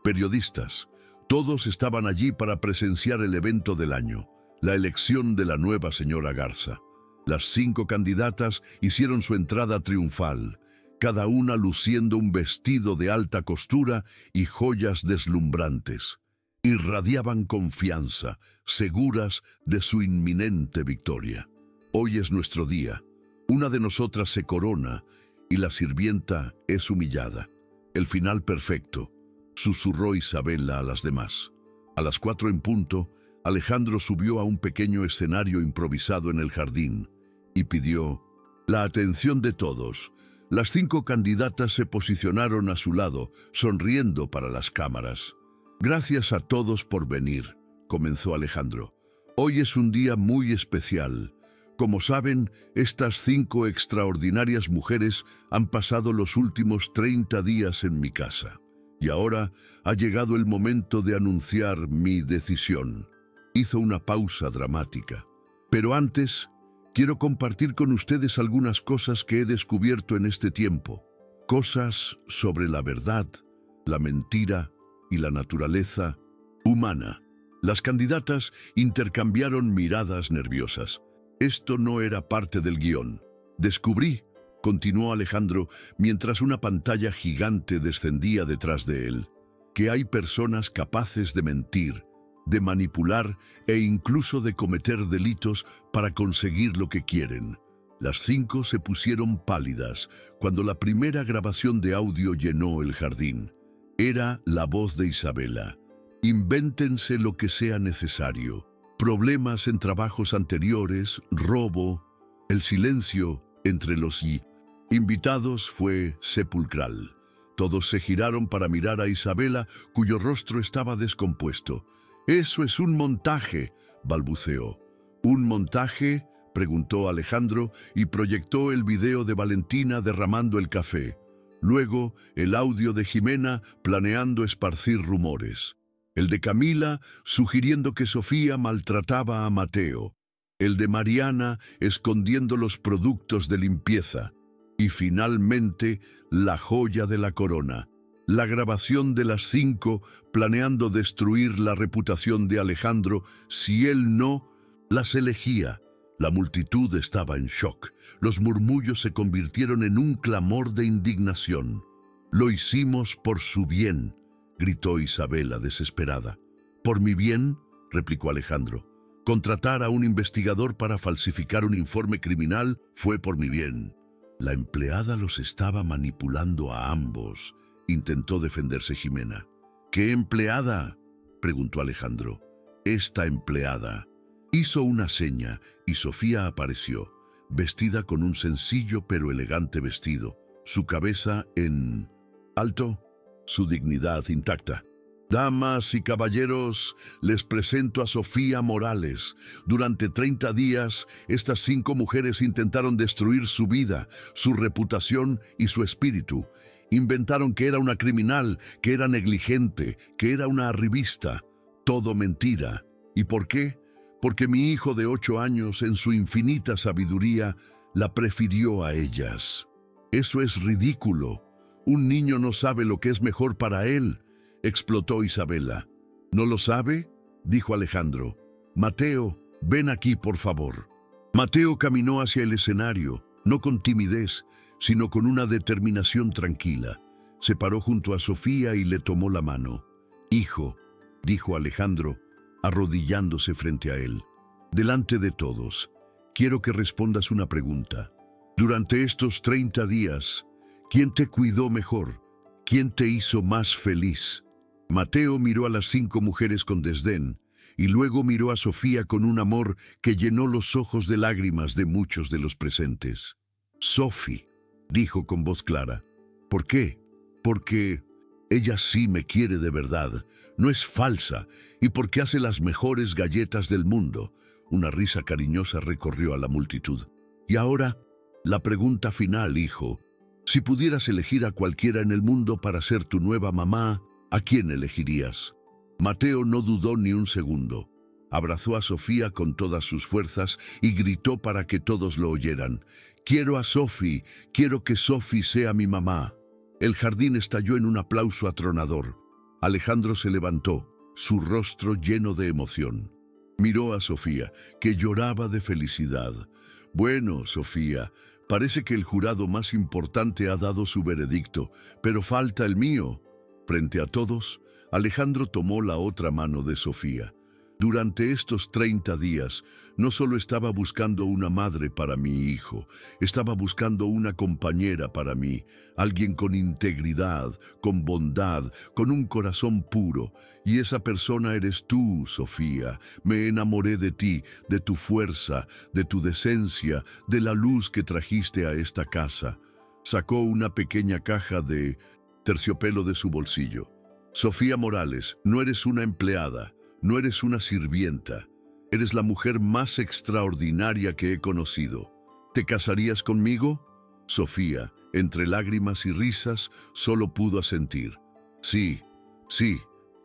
Speaker 1: periodistas. Todos estaban allí para presenciar el evento del año, la elección de la nueva señora Garza. Las 5 candidatas hicieron su entrada triunfal, cada una luciendo un vestido de alta costura y joyas deslumbrantes. Irradiaban confianza, seguras de su inminente victoria. Hoy es nuestro día. Una de nosotras se corona y la sirvienta es humillada. El final perfecto, susurró Isabela a las demás. A las 4 en punto, Alejandro subió a un pequeño escenario improvisado en el jardín y pidió la atención de todos. Las 5 candidatas se posicionaron a su lado, sonriendo para las cámaras. «Gracias a todos por venir», comenzó Alejandro. «Hoy es un día muy especial. Como saben, estas 5 extraordinarias mujeres han pasado los últimos 30 días en mi casa. Y ahora ha llegado el momento de anunciar mi decisión». Hizo una pausa dramática. «Pero antes, quiero compartir con ustedes algunas cosas que he descubierto en este tiempo. Cosas sobre la verdad, la mentira y la naturaleza humana». Las candidatas intercambiaron miradas nerviosas. Esto no era parte del guión. «Descubrí», continuó Alejandro, mientras una pantalla gigante descendía detrás de él, «que hay personas capaces de mentir, de manipular e incluso de cometer delitos para conseguir lo que quieren». Las 5 se pusieron pálidas cuando la primera grabación de audio llenó el jardín. Era la voz de Isabela. «Invéntense lo que sea necesario. Problemas en trabajos anteriores, robo». El silencio entre los invitados fue sepulcral. Todos se giraron para mirar a Isabela, cuyo rostro estaba descompuesto. «Eso es un montaje», balbuceó. «¿Un montaje?», preguntó Alejandro y proyectó el video de Valentina derramando el café. Luego, el audio de Jimena planeando esparcir rumores. El de Camila sugiriendo que Sofía maltrataba a Mateo. El de Mariana escondiendo los productos de limpieza. Y finalmente, la joya de la corona. La grabación de las 5 planeando destruir la reputación de Alejandro si él no las elegía. La multitud estaba en shock. Los murmullos se convirtieron en un clamor de indignación. «Lo hicimos por su bien», gritó Isabela desesperada. «¿Por mi bien?», replicó Alejandro. «Contratar a un investigador para falsificar un informe criminal fue por mi bien». La empleada los estaba manipulando a ambos, intentó defenderse Jimena. «¿Qué empleada?», preguntó Alejandro. «Esta empleada». Hizo una seña y Sofía apareció, vestida con un sencillo pero elegante vestido, su cabeza en alto, su dignidad intacta. «Damas y caballeros, les presento a Sofía Morales. Durante 30 días, estas 5 mujeres intentaron destruir su vida, su reputación y su espíritu. Inventaron que era una criminal, que era negligente, que era una arribista. Todo mentira. ¿Y por qué? Porque mi hijo de 8 años, en su infinita sabiduría, la prefirió a ellas. Eso es ridículo. Un niño no sabe lo que es mejor para él, explotó Isabela. ¿No lo sabe?, dijo Alejandro. Mateo, ven aquí, por favor. Mateo caminó hacia el escenario, no con timidez, sino con una determinación tranquila. Se paró junto a Sofía y le tomó la mano. Hijo, dijo Alejandro, arrodillándose frente a él. Delante de todos, quiero que respondas una pregunta. Durante estos 30 días, ¿quién te cuidó mejor? ¿Quién te hizo más feliz? Mateo miró a las 5 mujeres con desdén y luego miró a Sofía con un amor que llenó los ojos de lágrimas de muchos de los presentes. Sofi, dijo con voz clara. ¿Por qué? Porque ella sí me quiere de verdad, no es falsa, y porque hace las mejores galletas del mundo. Una risa cariñosa recorrió a la multitud. Y ahora, la pregunta final, hijo. Si pudieras elegir a cualquiera en el mundo para ser tu nueva mamá, ¿a quién elegirías? Mateo no dudó ni un segundo. Abrazó a Sofía con todas sus fuerzas y gritó para que todos lo oyeran. Quiero a Sofi, quiero que Sofi sea mi mamá. El jardín estalló en un aplauso atronador. Alejandro se levantó, su rostro lleno de emoción. Miró a Sofía, que lloraba de felicidad. Bueno, Sofía, parece que el jurado más importante ha dado su veredicto, pero falta el mío. Frente a todos, Alejandro tomó la otra mano de Sofía. Durante estos 30 días, no solo estaba buscando una madre para mi hijo, estaba buscando una compañera para mí, alguien con integridad, con bondad, con un corazón puro. Y esa persona eres tú, Sofía. Me enamoré de ti, de tu fuerza, de tu decencia, de la luz que trajiste a esta casa. Sacó una pequeña caja de terciopelo de su bolsillo. Sofía Morales, no eres una empleada. No eres una sirvienta, eres la mujer más extraordinaria que he conocido. ¿Te casarías conmigo? Sofía, entre lágrimas y risas, solo pudo asentir. Sí,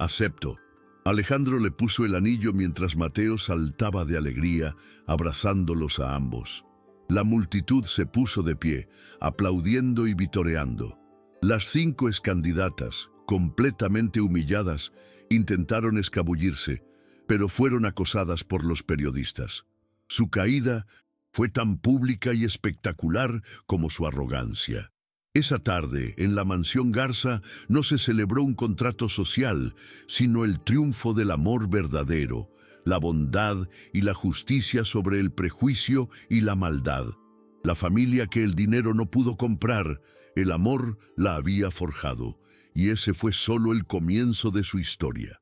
Speaker 1: acepto. Alejandro le puso el anillo mientras Mateo saltaba de alegría, abrazándolos a ambos. La multitud se puso de pie, aplaudiendo y vitoreando. Las 5 excandidatas, completamente humilladas, intentaron escabullirse, pero fueron acosadas por los periodistas. Su caída fue tan pública y espectacular como su arrogancia. Esa tarde, en la mansión Garza, no se celebró un contrato social, sino el triunfo del amor verdadero, la bondad y la justicia sobre el prejuicio y la maldad. La familia que el dinero no pudo comprar, el amor la había forjado. Y ese fue solo el comienzo de su historia.